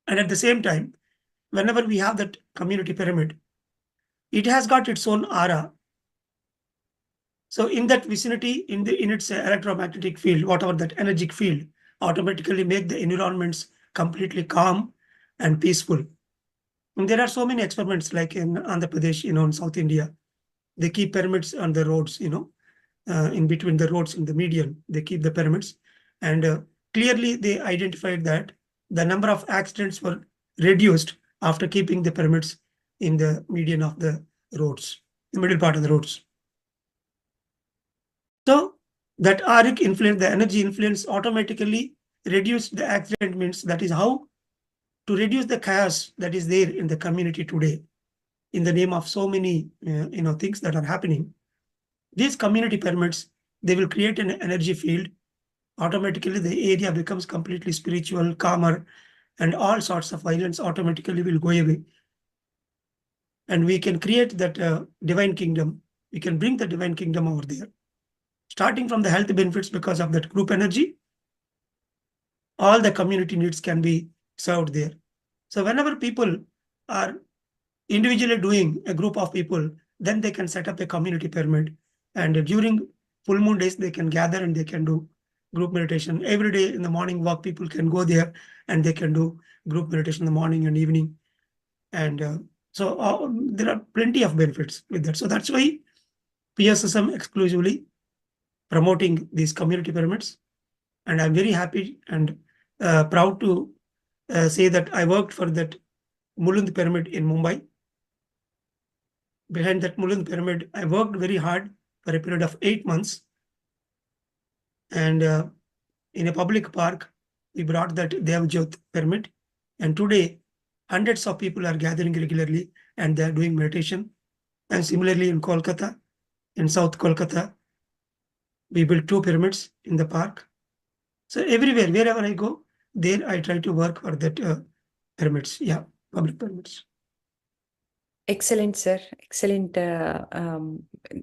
And at the same time, whenever we have that community pyramid, it has got its own aura. So in that vicinity, in its electromagnetic field, whatever that energetic field, automatically make the environments completely calm and peaceful. And there are so many experiments, like in Andhra Pradesh, in South India, they keep pyramids on the roads, in between the roads in the median, they keep the pyramids. And clearly they identified that the number of accidents were reduced after keeping the pyramids in the median of the roads, the middle part of the roads. So that auric influence, the energy influence automatically reduce the accident, means that is how to reduce the chaos that is there in the community today in the name of so many things that are happening. These community pyramids, they will create an energy field. Automatically the area becomes completely spiritual, calmer, and all sorts of violence automatically will go away. And we can create that divine kingdom. We can bring the divine kingdom over there. Starting from the health benefits because of that group energy, all the community needs can be served there. So whenever people are individually doing, a group of people, then they can set up a community pyramid. And during full moon days, they can gather and they can do group meditation. Every day in the morning walk, people can go there and they can do group meditation in the morning and evening. And so there are plenty of benefits with that. So that's why PSSM exclusively promoting these community pyramids. And I'm very happy and proud to say that I worked for that Mulund pyramid in Mumbai. Behind that Mulund pyramid, I worked very hard for a period of 8 months. And in a public park, we brought that Dhyana Jagath pyramid. And today, hundreds of people are gathering regularly and they are doing meditation. And similarly in Kolkata, in South Kolkata, we built 2 pyramids in the park. So everywhere, wherever I go, there I try to work for that pyramids. Yeah, public pyramids. Excellent, sir. Excellent.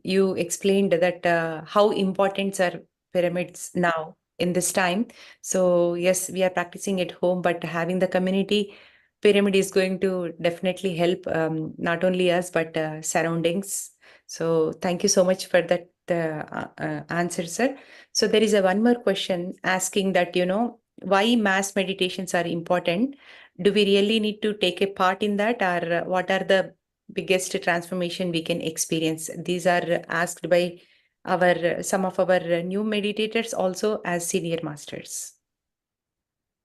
You explained that how important are pyramids now in this time. So yes, we are practicing at home, but having the community pyramid is going to definitely help not only us but surroundings. So thank you so much for that answer, sir. So there is one more question asking that, why mass meditations are important. Do we really need to take a part in that, or what are the biggest transformation we can experience? These are asked by some of our new meditators also as senior masters.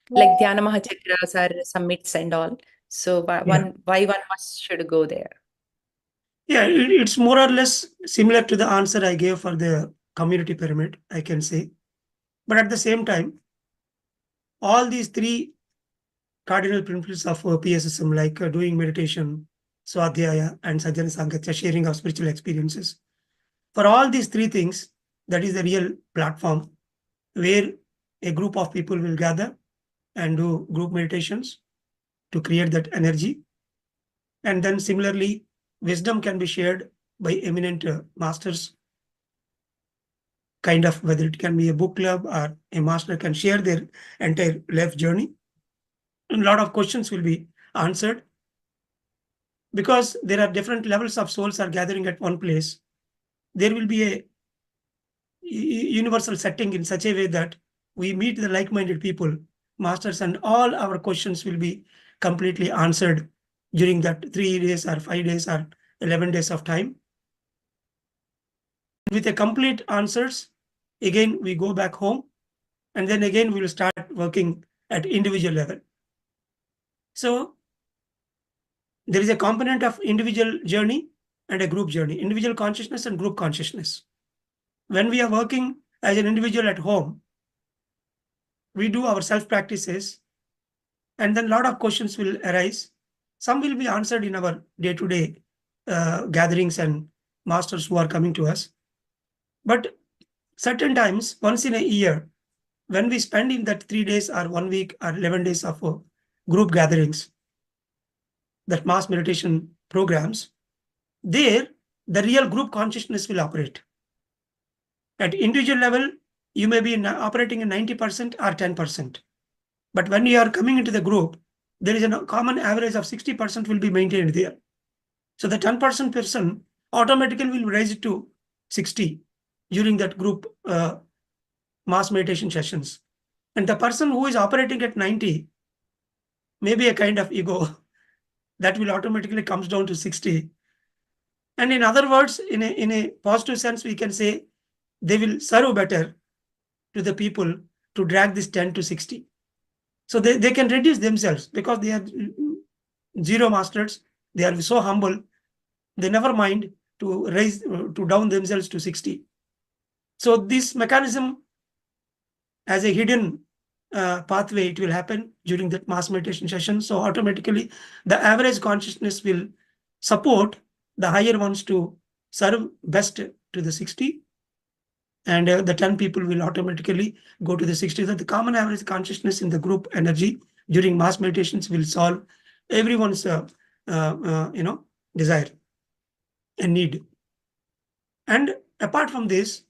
Like Dhyana Mahachakras are summits and all. So why one must should go there? Yeah, it's more or less similar to the answer I gave for the community pyramid, I can say. But at the same time, all these 3 cardinal principles of PSSM, like doing meditation, Swadhyaya, and Sajjana Sangatya, sharing of spiritual experiences. For all these 3 things, that is the real platform where a group of people will gather and do group meditations to create that energy. And then similarly, wisdom can be shared by eminent masters, kind of, whether it can be a book club or a master can share their entire life journey. And a lot of questions will be answered, because there are different levels of souls are gathering at one place. There will be a universal setting in such a way that we meet the like-minded people, masters, and all our questions will be completely answered during that 3 days or 5 days or 11 days of time. With a complete answers, again, we go back home And then again, we will start working at individual level. So there is a component of individual journey and a group journey, individual consciousness and group consciousness. When we are working as an individual at home, we do our self-practices, and then a lot of questions will arise. Some will be answered in our day-to-day gatherings and masters who are coming to us. But certain times, once in a year, when we spend in that 3 days or 1 week or 11 days of group gatherings, that mass meditation programs, there the real group consciousness will operate. At individual level, you may be operating in 90% or 10%. But when you are coming into the group, there is a common average of 60% will be maintained there. So the 10% person automatically will raise it to 60 during that group mass meditation sessions. And the person who is operating at 90, maybe a kind of ego, that will automatically comes down to 60. And in other words, in a positive sense, we can say they will serve better to the people to drag this 10 to 60. So they can reduce themselves because they are zero masters. They are so humble. They never mind to raise, to down themselves to 60. So this mechanism as a hidden pathway, it will happen during that mass meditation session. So automatically the average consciousness will support the higher ones to serve best to the 60. And the 10 people will automatically go to the 60. That the common average consciousness in the group energy during mass meditations will solve everyone's desire and need. And apart from this,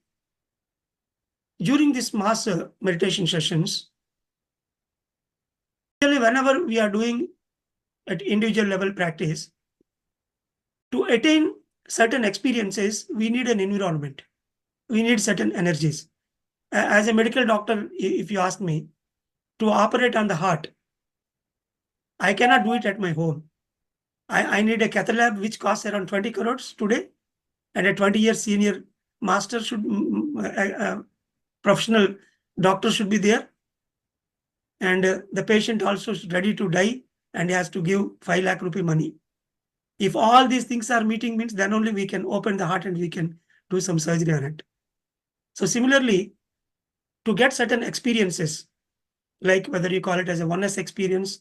during this mass meditation sessions, really whenever we are doing at individual level practice, to attain certain experiences, we need an environment. We need certain energies. As a medical doctor, if you ask me to operate on the heart, I cannot do it at my home. I need a cath lab which costs around 20 crores today, and a 20-year senior master should, professional doctor should be there. And the patient also is ready to die and he has to give 5 lakh rupee money. If all these things are meeting, means then only we can open the heart and we can do some surgery on it. So similarly, to get certain experiences, like whether you call it as a oneness experience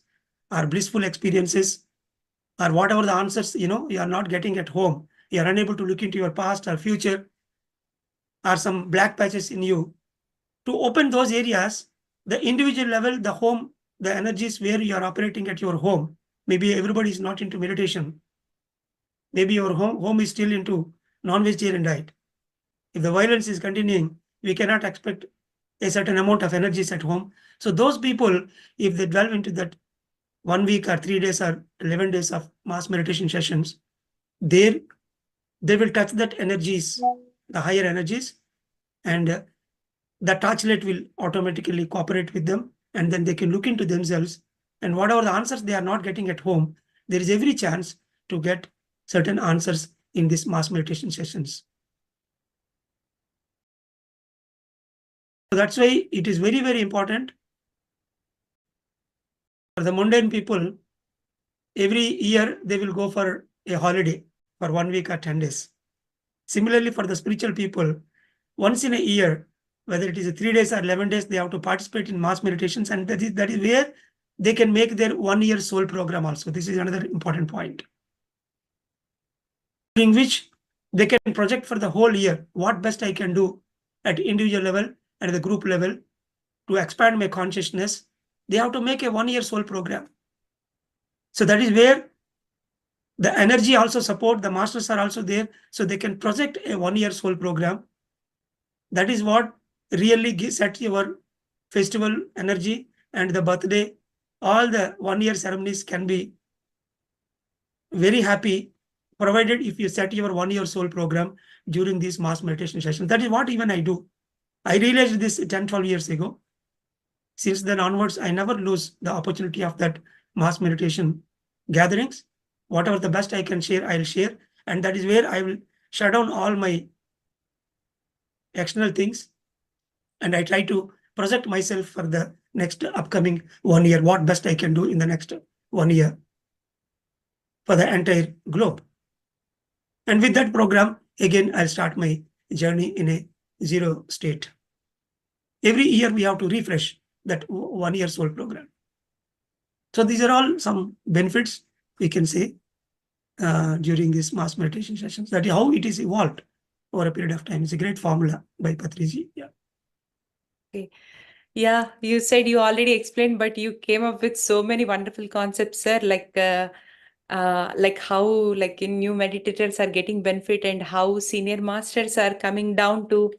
or blissful experiences, or whatever the answers, you are not getting at home, you are unable to look into your past or future, or some black patches in you, to open those areas, the individual level, the home, the energies where you are operating at your home, maybe everybody is not into meditation. Maybe your home is still into non-vegetarian diet. If the violence is continuing, we cannot expect a certain amount of energies at home. So those people, if they delve into that 1 week or 3 days or 11 days of mass meditation sessions, they will touch that energies, the higher energies, and the touchlight will automatically cooperate with them, and then they can look into themselves, and whatever the answers they are not getting at home, there is every chance to get certain answers in these mass meditation sessions. So that's why it is very, very important for the mundane people. Every year they will go for a holiday for 1 week or 10 days. Similarly, for the spiritual people, once in a year, whether it is 3 days or 11 days, they have to participate in mass meditations, and that is where they can make their 1 year soul program also. This is another important point, during which they can project for the whole year what best I can do at individual level and the group level to expand my consciousness. They have to make a 1 year soul program. So that is where the energy also support, the masters are also there, so they can project a 1 year soul program. That is what really sets your festival energy, and the birthday, all the 1 year ceremonies can be very happy, provided if you set your 1 year soul program during these mass meditation sessions. That is what even I do. I realized this 10, 12 years ago. Since then onwards, I never lose the opportunity of that mass meditation gatherings. Whatever the best I can share, I'll share. And that is where I will shut down all my external things. And I try to project myself for the next upcoming 1 year, what best I can do in the next 1 year for the entire globe. And with that program, again, I'll start my journey in a zero state. Every year we have to refresh that 1 year soul program. So these are all some benefits we can say during these mass meditation sessions. That is how it is evolved over a period of time. It's a great formula by Patriji. Yeah. Okay. Yeah, you said you already explained, but you came up with so many wonderful concepts, sir, like how like in new meditators are getting benefit and how senior masters are coming down to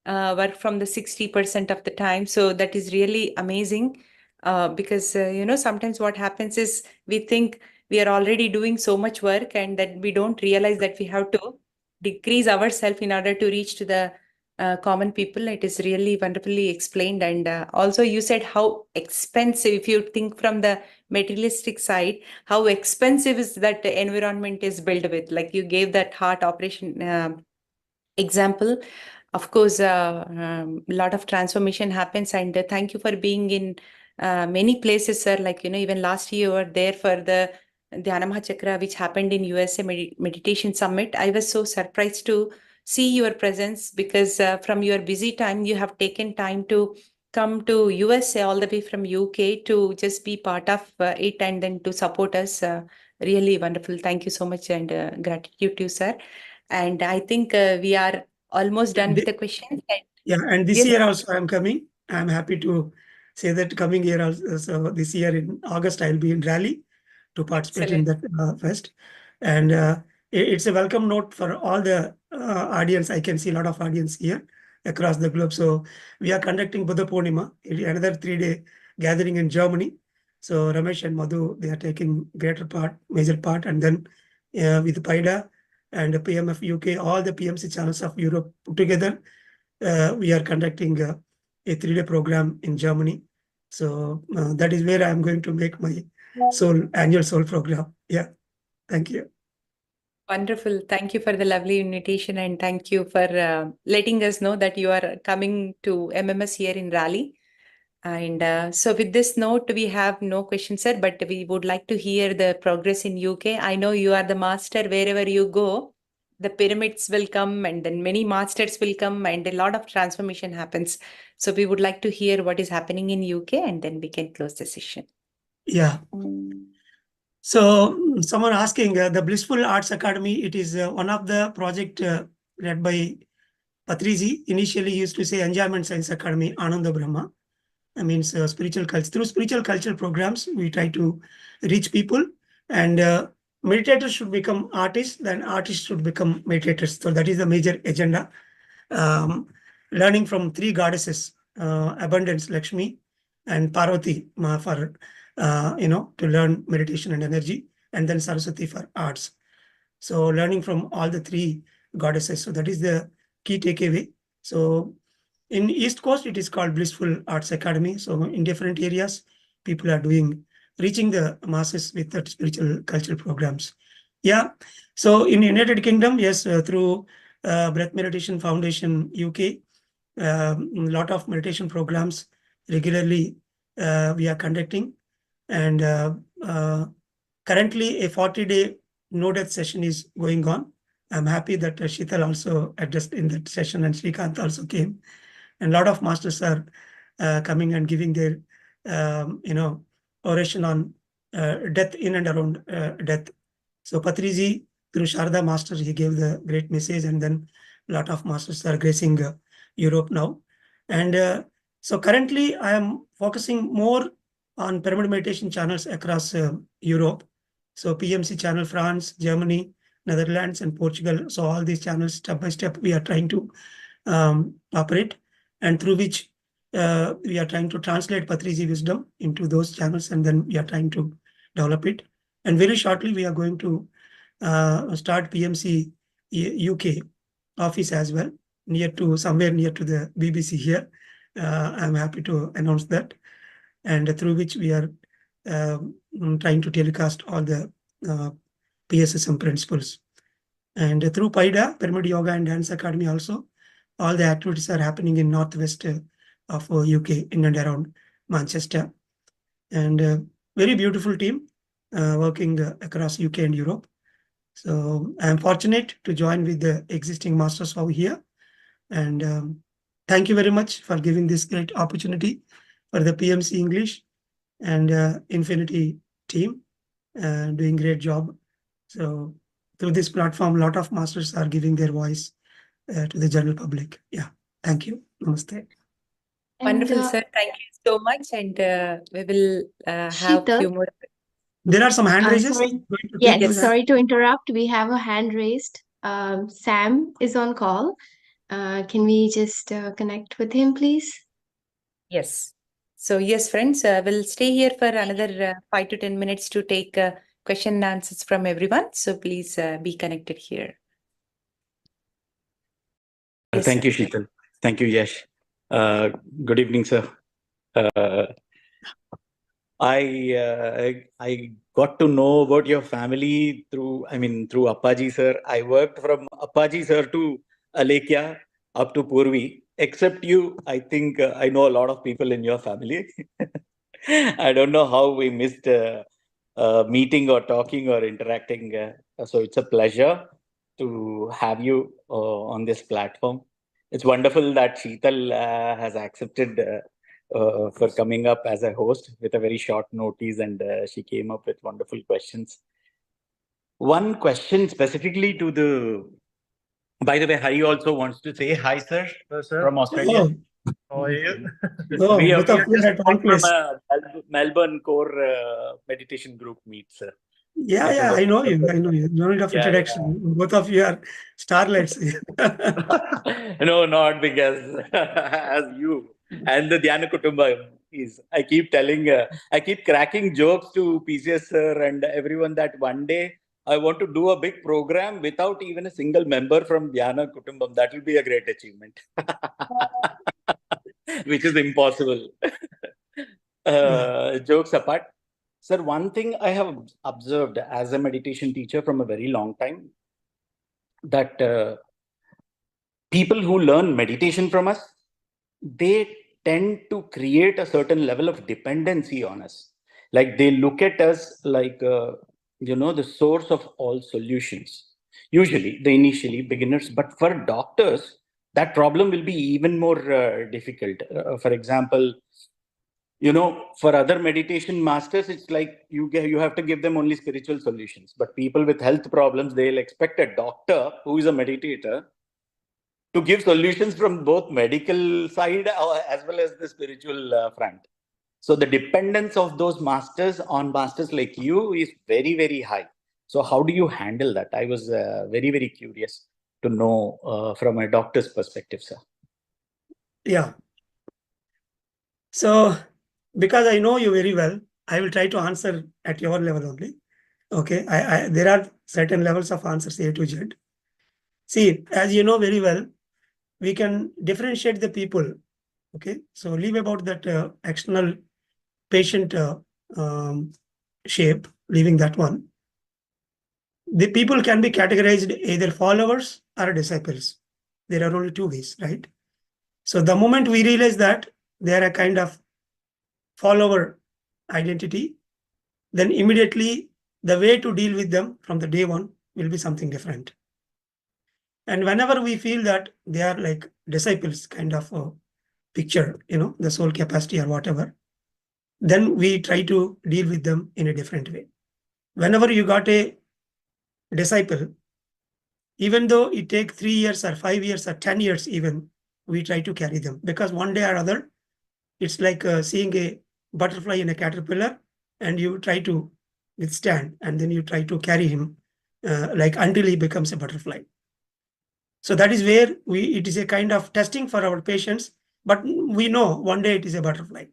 work from the 60% of the time. So that is really amazing because, sometimes what happens is we think we are already doing so much work and that we don't realize that we have to decrease ourselves in order to reach to the common people. It is really wonderfully explained. And also you said how expensive, if you think from the materialistic side, how expensive is that the environment is built with. Like you gave that heart operation example. Of course, a lot of transformation happens. And thank you for being in many places, sir. Like, even last year you were there for the Dhyana Chakra, which happened in USA Meditation Summit. I was so surprised to see your presence because from your busy time, you have taken time to come to USA all the way from UK to just be part of it and then to support us. Really wonderful. Thank you so much and gratitude to you, sir. And I think we are almost done with the questions. Yeah, and this Yes. year also I'm coming. I'm happy to say that coming year also, so this year in August I'll be in Raleigh to participate in that fest. And it's a welcome note for all the audience. I can see a lot of audience here across the globe. So we are conducting Buddha Purnima, another 3-day gathering in Germany. So Ramesh and Madhu, they are taking major part, and then with PIDA and PMF UK, all the PMC channels of Europe put together, we are conducting a 3-day program in Germany. So that is where I'm going to make my annual soul program. Yeah. Thank you. Wonderful. Thank you for the lovely invitation and thank you for letting us know that you are coming to MMS here in Raleigh. And so with this note, we have no questions, sir, but we would like to hear the progress in UK. I know you are the master. Wherever you go, the pyramids will come and then many masters will come and a lot of transformation happens. So we would like to hear what is happening in UK and then we can close the session. Yeah. So someone asking the Blissful Arts Academy, it is one of the project led by Patriji. Initially he used to say Enjoyment Science Academy, Ananda Brahma. I mean, spiritual culture. Through spiritual culture programs, we try to reach people, and meditators should become artists, then artists should become meditators. So that is the major agenda. Learning from 3 goddesses, abundance, Lakshmi, and Parvati for to learn meditation and energy, and then Saraswati for arts. So learning from all the 3 goddesses. So that is the key takeaway. So in East Coast, it is called Blissful Arts Academy. So in different areas, people are reaching the masses with that spiritual cultural programs. Yeah. So in United Kingdom, yes, through Breath Meditation Foundation UK, a lot of meditation programs regularly we are conducting. And currently a 40-day no-death session is going on. I'm happy that Sheetal also addressed in that session and Srikanth also came. And a lot of masters are coming and giving their, oration on death in and around death. So Patriji, through Sharda Master, he gave the great message, and then a lot of masters are gracing Europe now. And so currently I am focusing more on pyramid meditation channels across Europe. So PMC channel, France, Germany, Netherlands, and Portugal. So all these channels, step by step, we are trying to operate, and through which we are trying to translate Patriji wisdom into those channels, and then we are trying to develop it. And very shortly, we are going to start PMC UK office as well, somewhere near to the BBC here. I'm happy to announce that. And through which we are trying to telecast all the PSSM principles. And through PIDA, Pyramid Yoga and Dance Academy also, all the activities are happening in Northwest of UK, in and around Manchester. And very beautiful team working across UK and Europe. So I'm fortunate to join with the existing masters over here. And thank you very much for giving this great opportunity for the PMC English and Infinity team, doing great job. So through this platform, a lot of masters are giving their voice to the general public. Yeah, thank you. Namaste. Wonderful, And sir. Thank you so much. And we will have Sheetal, few more. There are some hand raises. sorry. Going to take Yes, those hands. sorry to interrupt. We have a hand raised. Sam is on call. Can we just connect with him, please? Yes. So yes, friends, we'll stay here for another 5 to 10 minutes to take question and answers from everyone. So please be connected here. Yes, Thank sir. you, Sheetal. Thank you, Yash. Good evening, sir. I got to know about your family through Appaji sir. I worked from Appaji sir to Alekia up to Purvi. Except you, I think I know a lot of people in your family. I don't know how we missed meeting or talking or interacting. So it's a pleasure to have you on this platform. It's wonderful that Sheetal has accepted for coming up as a host with a very short notice, and she came up with wonderful questions. One question specifically to the. By the way, Hari also wants to say hi, sir, from Australia. Oh, How are you? oh, we both of have you are just at one come from place. a Melbourne core meditation group meet, sir. Yeah, It yeah, was a I know you. wonderful- I know you. No need of Yeah, introduction. Both of you are starlets. No, not because as you and the Dhyana Kutumbam is. I keep telling, I keep cracking jokes to PCS sir and everyone that one day I want to do a big program without even a single member from Dhyana Kutumbam. That will be a great achievement, which is impossible. Jokes apart, sir, one thing I have observed as a meditation teacher from a very long time, that people who learn meditation from us, they tend to create a certain level of dependency on us. Like they look at us like, the source of all solutions. Usually, the initially beginners, but for doctors, that problem will be even more difficult. For example, for other meditation masters, it's like you have to give them only spiritual solutions. But people with health problems, they'll expect a doctor who is a meditator to give solutions from both medical side as well as the spiritual front. So the dependence of those masters on masters like you is very, very high. So how do you handle that? I was very, very curious to know from a doctor's perspective, sir. Yeah. So, because I know you very well, I will try to answer at your level only. Okay. There are certain levels of answers A to Z. See, as you know very well, we can differentiate the people. Okay. So leave about that external patient shape, leaving that one. The people can be categorized either followers or disciples. There are only two ways, right? So the moment we realize that they are a kind of follower identity, then immediately the way to deal with them from the day one will be something different. And whenever we feel that they are like disciples kind of a picture, the soul capacity or whatever, then we try to deal with them in a different way. Whenever you got a disciple, even though it takes 3 years or 5 years or 10 years even, we try to carry them, because one day or other, it's like seeing a butterfly in a caterpillar, and you try to withstand, and then you try to carry him like until he becomes a butterfly. So that is where it is a kind of testing for our patients, but we know one day it is a butterfly.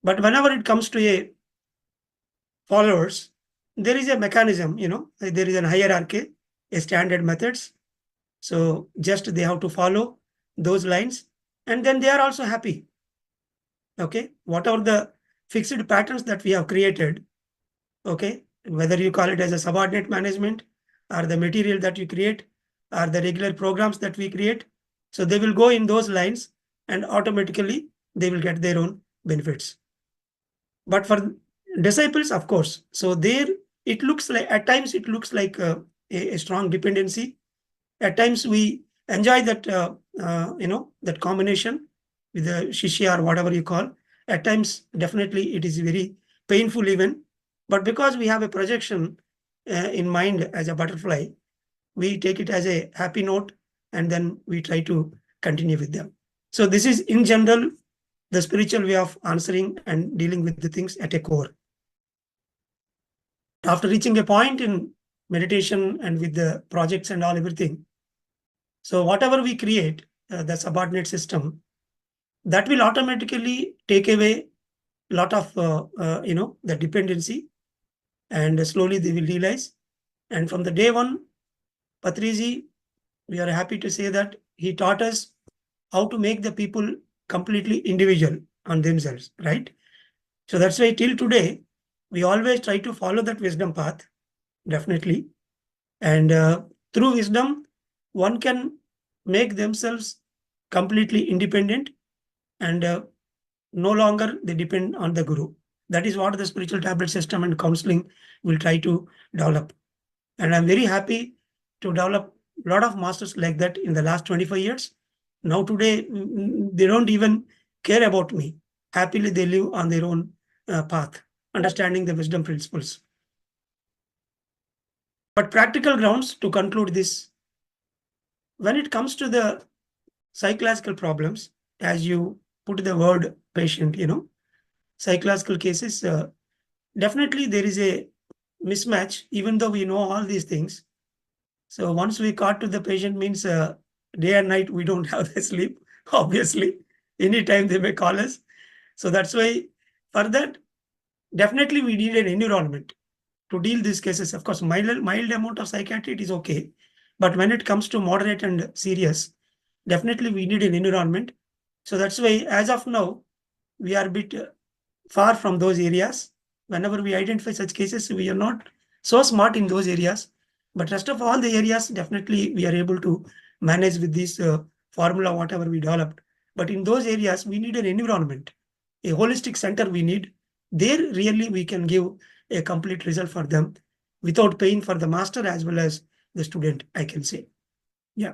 But whenever it comes to a followers, there is a mechanism, there is a hierarchy, a standard methods. So just they have to follow those lines, and then they are also happy. Okay, whatever the fixed patterns that we have created, okay, whether you call it as a subordinate management or the material that you create or the regular programs that we create, so they will go in those lines, and automatically they will get their own benefits. But for disciples, of course, so there it looks like, at times it looks like a strong dependency. At times we enjoy that, that combination with the shishya or whatever you call. At times, definitely it is very painful even. But because we have a projection in mind as a butterfly, we take it as a happy note and then we try to continue with them. So this is in general the spiritual way of answering and dealing with the things at a core. After reaching a point in meditation and with the projects and all everything, so whatever we create, the subordinate system, that will automatically take away a lot of the dependency, and slowly they will realize. And from the day one, Patriji, we are happy to say that he taught us how to make the people completely individual on themselves, right? So that's why till today, we always try to follow that wisdom path, definitely. And through wisdom, one can make themselves completely independent and no longer they depend on the guru. That is what the spiritual tablet system and counseling will try to develop. And I'm very happy to develop a lot of masters like that in the last 25 years. Now today, they don't even care about me. Happily, they live on their own path, understanding the wisdom principles. But practical grounds to conclude this, when it comes to the psychological problems, as you put the word patient, psychological cases, definitely there is a mismatch, even though we know all these things. So once we got to the patient means day and night, we don't have the sleep, obviously. Anytime they may call us. So that's why for that, definitely we need an environment to deal these cases. Of course, mild amount of psychiatry, it is okay. But when it comes to moderate and serious, definitely we need an environment. So that's why as of now, we are a bit far from those areas. Whenever we identify such cases, we are not so smart in those areas. But rest of all the areas, definitely we are able to manage with this formula, whatever we developed. But in those areas, we need an environment, a holistic center we need. There really we can give a complete result for them without pain for the master as well as the student, I can say. Yeah.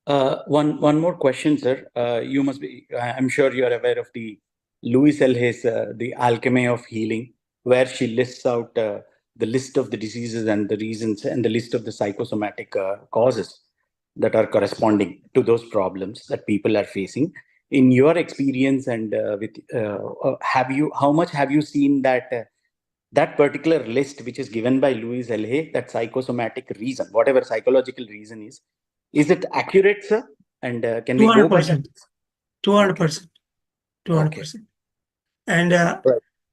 One more question, sir. You must be, I'm sure you are aware of the Louise Hay's The Alchemy of Healing, where she lists out the list of the diseases and the reasons and the list of the psychosomatic causes that are corresponding to those problems that people are facing. In your experience and how much have you seen that that particular list, which is given by Louise Hay, that psychosomatic reason, whatever psychological reason is it accurate, sir? And can we go by that? 200%. 200%. Okay. And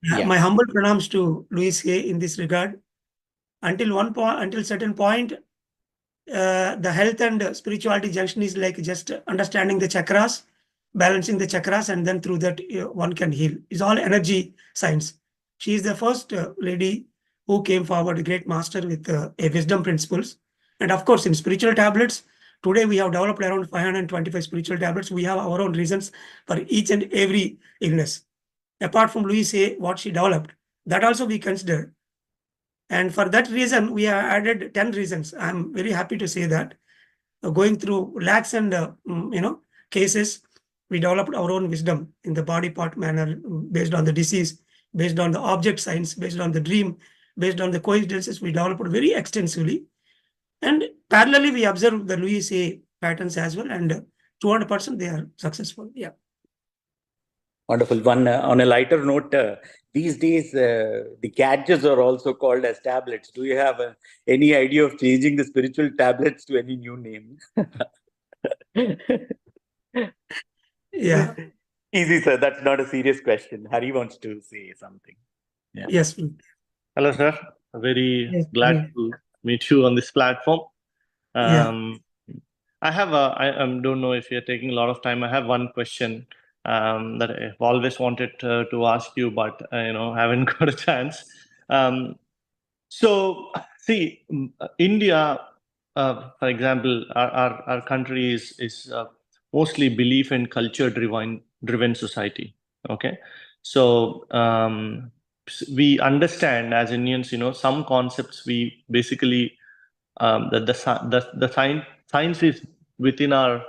Yeah. my humble pranams to Louise Hay in this regard. Until certain point, the health and spirituality junction is like just understanding the chakras, balancing the chakras, and then through that one can heal. It's all energy science. She is the first lady who came forward, a great master with a wisdom principles. And of course, in spiritual tablets, today we have developed around 525 spiritual tablets. We have our own reasons for each and every illness. Apart from Louise Hay, what she developed, that also we consider. And for that reason, we have added 10 reasons. I'm very happy to say that. Going through lakhs and cases, we developed our own wisdom in the body part manner, based on the disease, based on the object science, based on the dream, based on the coincidences. We developed very extensively. And parallelly, we observe the Louise Hay patterns as well. And 200% they are successful. Yeah. Wonderful. One on a lighter note, these days the gadgets are also called as tablets. Do you have any idea of changing the spiritual tablets to any new name? Yeah. Easy, sir. That's not a serious question. Hari wants to say something. Yeah. Yes. Hello, sir. Very glad to meet you on this platform. I have I don't know if you're taking a lot of time. I have one question that I've always wanted to ask you, but haven't got a chance. So, see, India, for example, our country is mostly belief and culture driven society. Okay, so we understand as Indians, some concepts we basically the science is within our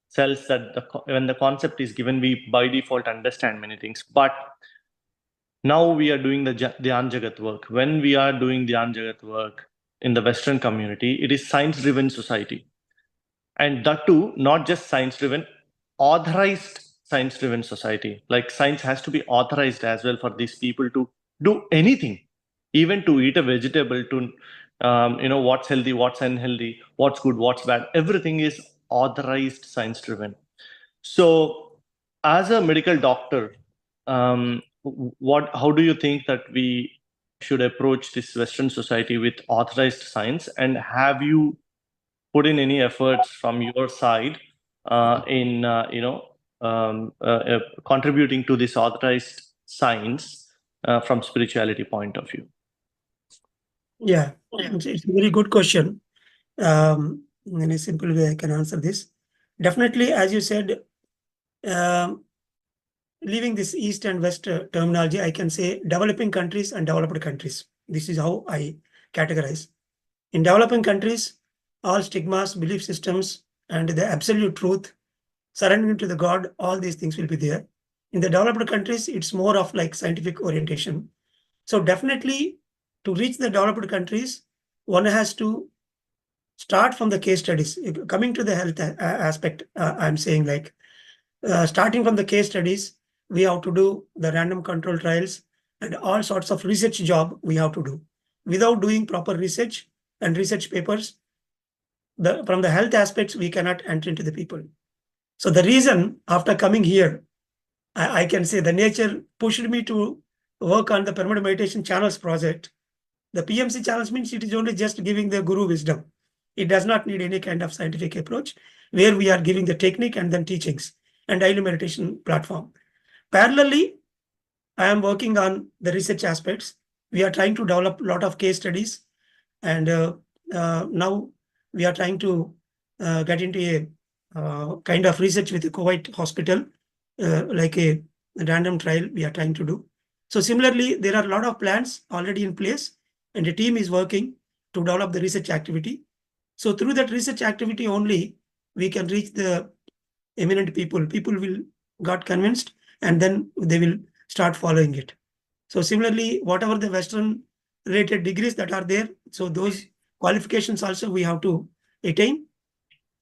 cells, that when the concept is given, we by default understand many things. But now we are doing the Dhyana Jagath work. When we are doing Dhyana Jagath work in the Western community, it is science-driven society. And that too, not just science-driven, authorized science-driven society. Like science has to be authorized as well for these people to do anything, even to eat a vegetable, to what's healthy, what's unhealthy, what's good, what's bad. Everything is authorized science-driven. So, as a medical doctor, how do you think that we should approach this Western society with authorized science? And have you put in any efforts from your side in contributing to this authorized science from spirituality point of view? Yeah, it's a very good question. In a simple way, I can answer this. Definitely, as you said, leaving this East and West terminology, I can say developing countries and developed countries. This is how I categorize. In developing countries, all stigmas, belief systems, and the absolute truth, surrendering to the God, all these things will be there. In the developed countries, it's more of like scientific orientation. So definitely, to reach the developed countries, one has to start from the case studies. Coming to the health aspect, I'm saying like, starting from the case studies, we have to do the random control trials and all sorts of research job we have to do. Without doing proper research and research papers, from the health aspects, we cannot enter into the people. So the reason after coming here, I can say the nature pushed me to work on the Permanent Meditation Channels project. The PMC channels means it is only just giving the guru wisdom. It does not need any kind of scientific approach, where we are giving the technique and then teachings and daily meditation platform. Parallelly, I am working on the research aspects. We are trying to develop a lot of case studies, and now we are trying to get into a kind of research with the Kuwait hospital, like a random trial we are trying to do. So similarly, there are a lot of plans already in place, and the team is working to develop the research activity. So through that research activity only, we can reach the eminent people. People will got convinced, and then they will start following it. So similarly, whatever the Western related degrees that are there, so those qualifications also we have to attain.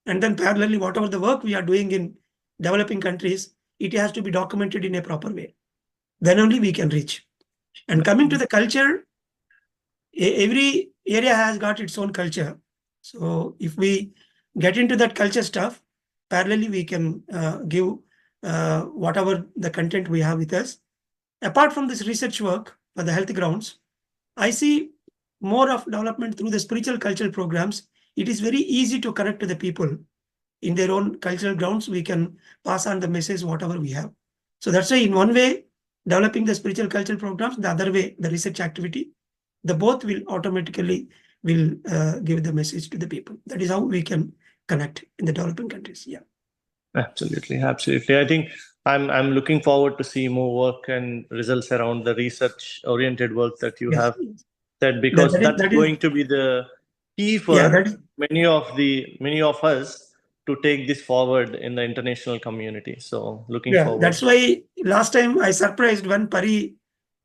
And then parallelly, whatever the work we are doing in developing countries, it has to be documented in a proper way. Then only we can reach. And coming to the culture, every area has got its own culture. So if we get into that culture stuff, parallelly we can give whatever the content we have with us. Apart from this research work for the health grounds, I see more of development through the spiritual cultural programs. It is very easy to connect to the people in their own cultural grounds. We can pass on the message, whatever we have. So that's why in one way, developing the spiritual cultural programs, the other way, the research activity, the both will automatically will give the message to the people. That is how we can connect in the developing countries. Yeah. Absolutely. I think I'm looking forward to see more work and results around the research oriented work that you have said, because that's going to be the key for many of us to take this forward in the international community. So looking forward. That's why last time I surprised when Pari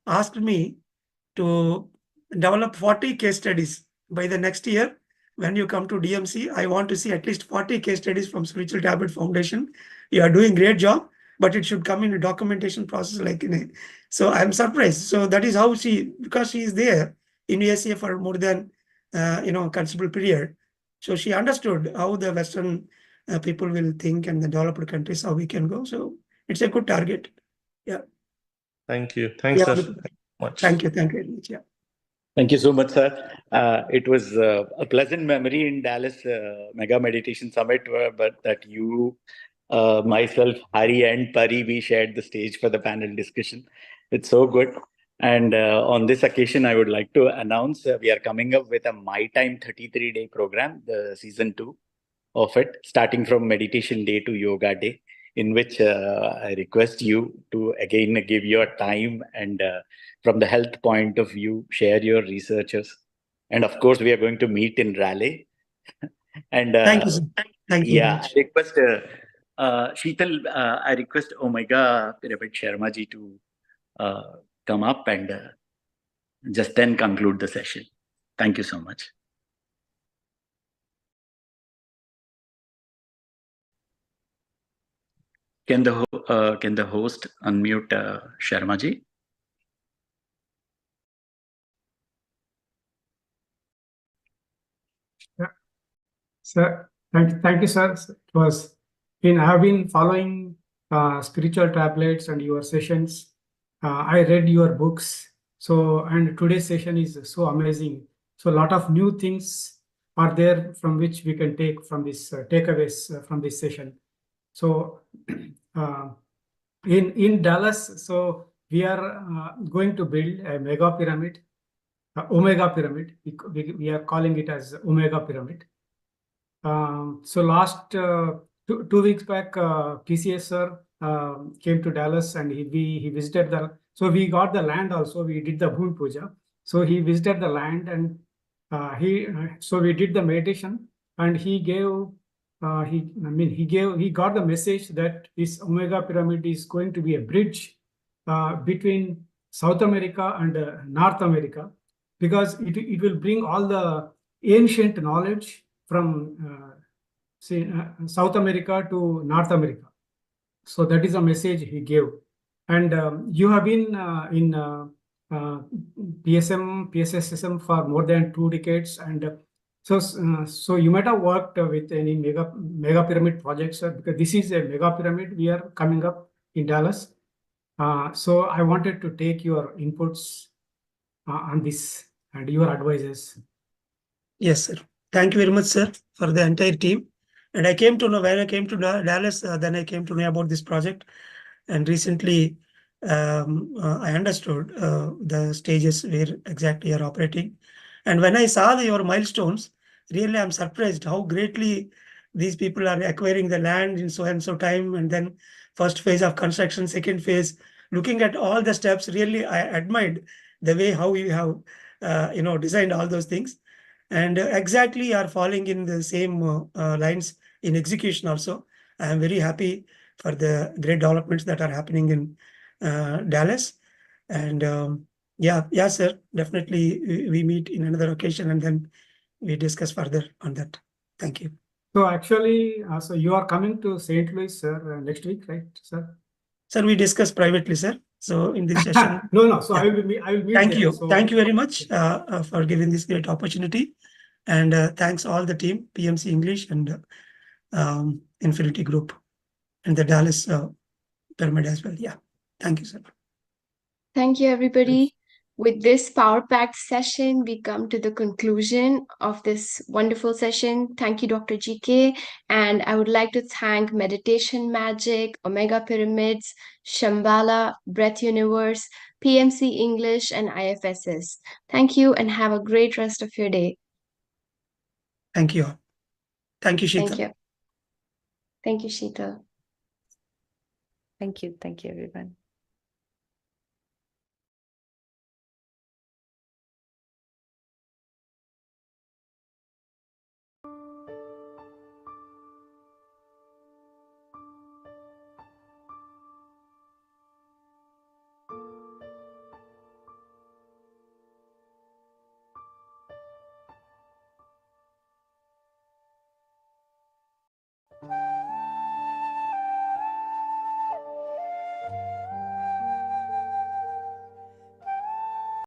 asked me to develop 40 case studies by the next year. When you come to DMC, I want to see at least 40 case studies from Spiritual Tablet Foundation. You are doing great job, but it should come in a documentation process like in a. So I'm surprised. So that is how because she is there in USA for more than considerable period. So she understood how the Western people will think and the developed countries how we can go. So it's a good target. Yeah. Thank you. Thanks, sir. Thank you. Thank you very much. Yeah. Thank you so much, sir. It was a pleasant memory in Dallas Mega Meditation Summit, but that you, myself, Hari and Pari, we shared the stage for the panel discussion. It's so good. And on this occasion, I would like to announce we are coming up with a My Time 33-day program, the season 2. of it, starting from meditation day to yoga day, in which I request you to again give your time and from the health point of view, share your researches. And of course, we are going to meet in Raleigh. And Thank you, sir. Thank you very yeah, much. I request Sheetal, I request Omega Pyramid Sharma ji to come up and just then conclude the session. Thank you so much. Can the host unmute Sharma ji? Yeah. Sir, thank you, sir. I have been following spiritual tablets and your sessions. I read your books. And today's session is so amazing. So a lot of new things are there from which we can take from this takeaways from this session. So in Dallas, so we are going to build a mega pyramid, Omega pyramid. We are calling it as Omega pyramid. So last 2 weeks back, PCS sir came to Dallas and he visited so we got the land also. We did the Bhumi Puja. So he visited the land and so we did the meditation and he got the message that this Omega pyramid is going to be a bridge between South America and North America, because it will bring all the ancient knowledge from South America to North America. So that is a message he gave. And you have been in PSSM for more than 2 decades. And so you might have worked with any mega pyramid projects, because this is a mega pyramid we are coming up in Dallas. So I wanted to take your inputs on this and your advices. Yes, sir. Thank you very much, sir, for the entire team. And I came to know when I came to Dallas, then I came to know about this project. And recently, I understood the stages where exactly you're operating. And when I saw your milestones, really I'm surprised how greatly these people are acquiring the land in so and so time. And then first phase of construction, second phase, looking at all the steps, really I admired the way how you have designed all those things. And exactly are falling in the same lines in execution also. I am very happy for the great developments that are happening in Dallas. And yeah, sir, definitely we meet in another occasion and then we discuss further on that. Thank you. So actually, so you are coming to St. Louis, sir, next week, right, sir? Sir, we discuss privately, sir. So in this session. No. So yeah. I will meet Thank there. you. So, Thank you very much for giving this great opportunity. And thanks all the team, PMC English and Infinity Group and the Dallas Pyramid as well. Yeah. Thank you, sir. Thank you, everybody. With this power-packed session, we come to the conclusion of this wonderful session. Thank you, Dr. GK. And I would like to thank Meditation Magic, Omega Pyramids, Shambhala, Breath Universe, PMC English, and IFSS. Thank you and have a great rest of your day. Thank you. Thank you, Sheetal. Thank you. Thank you, Sheetal. Thank you, everyone.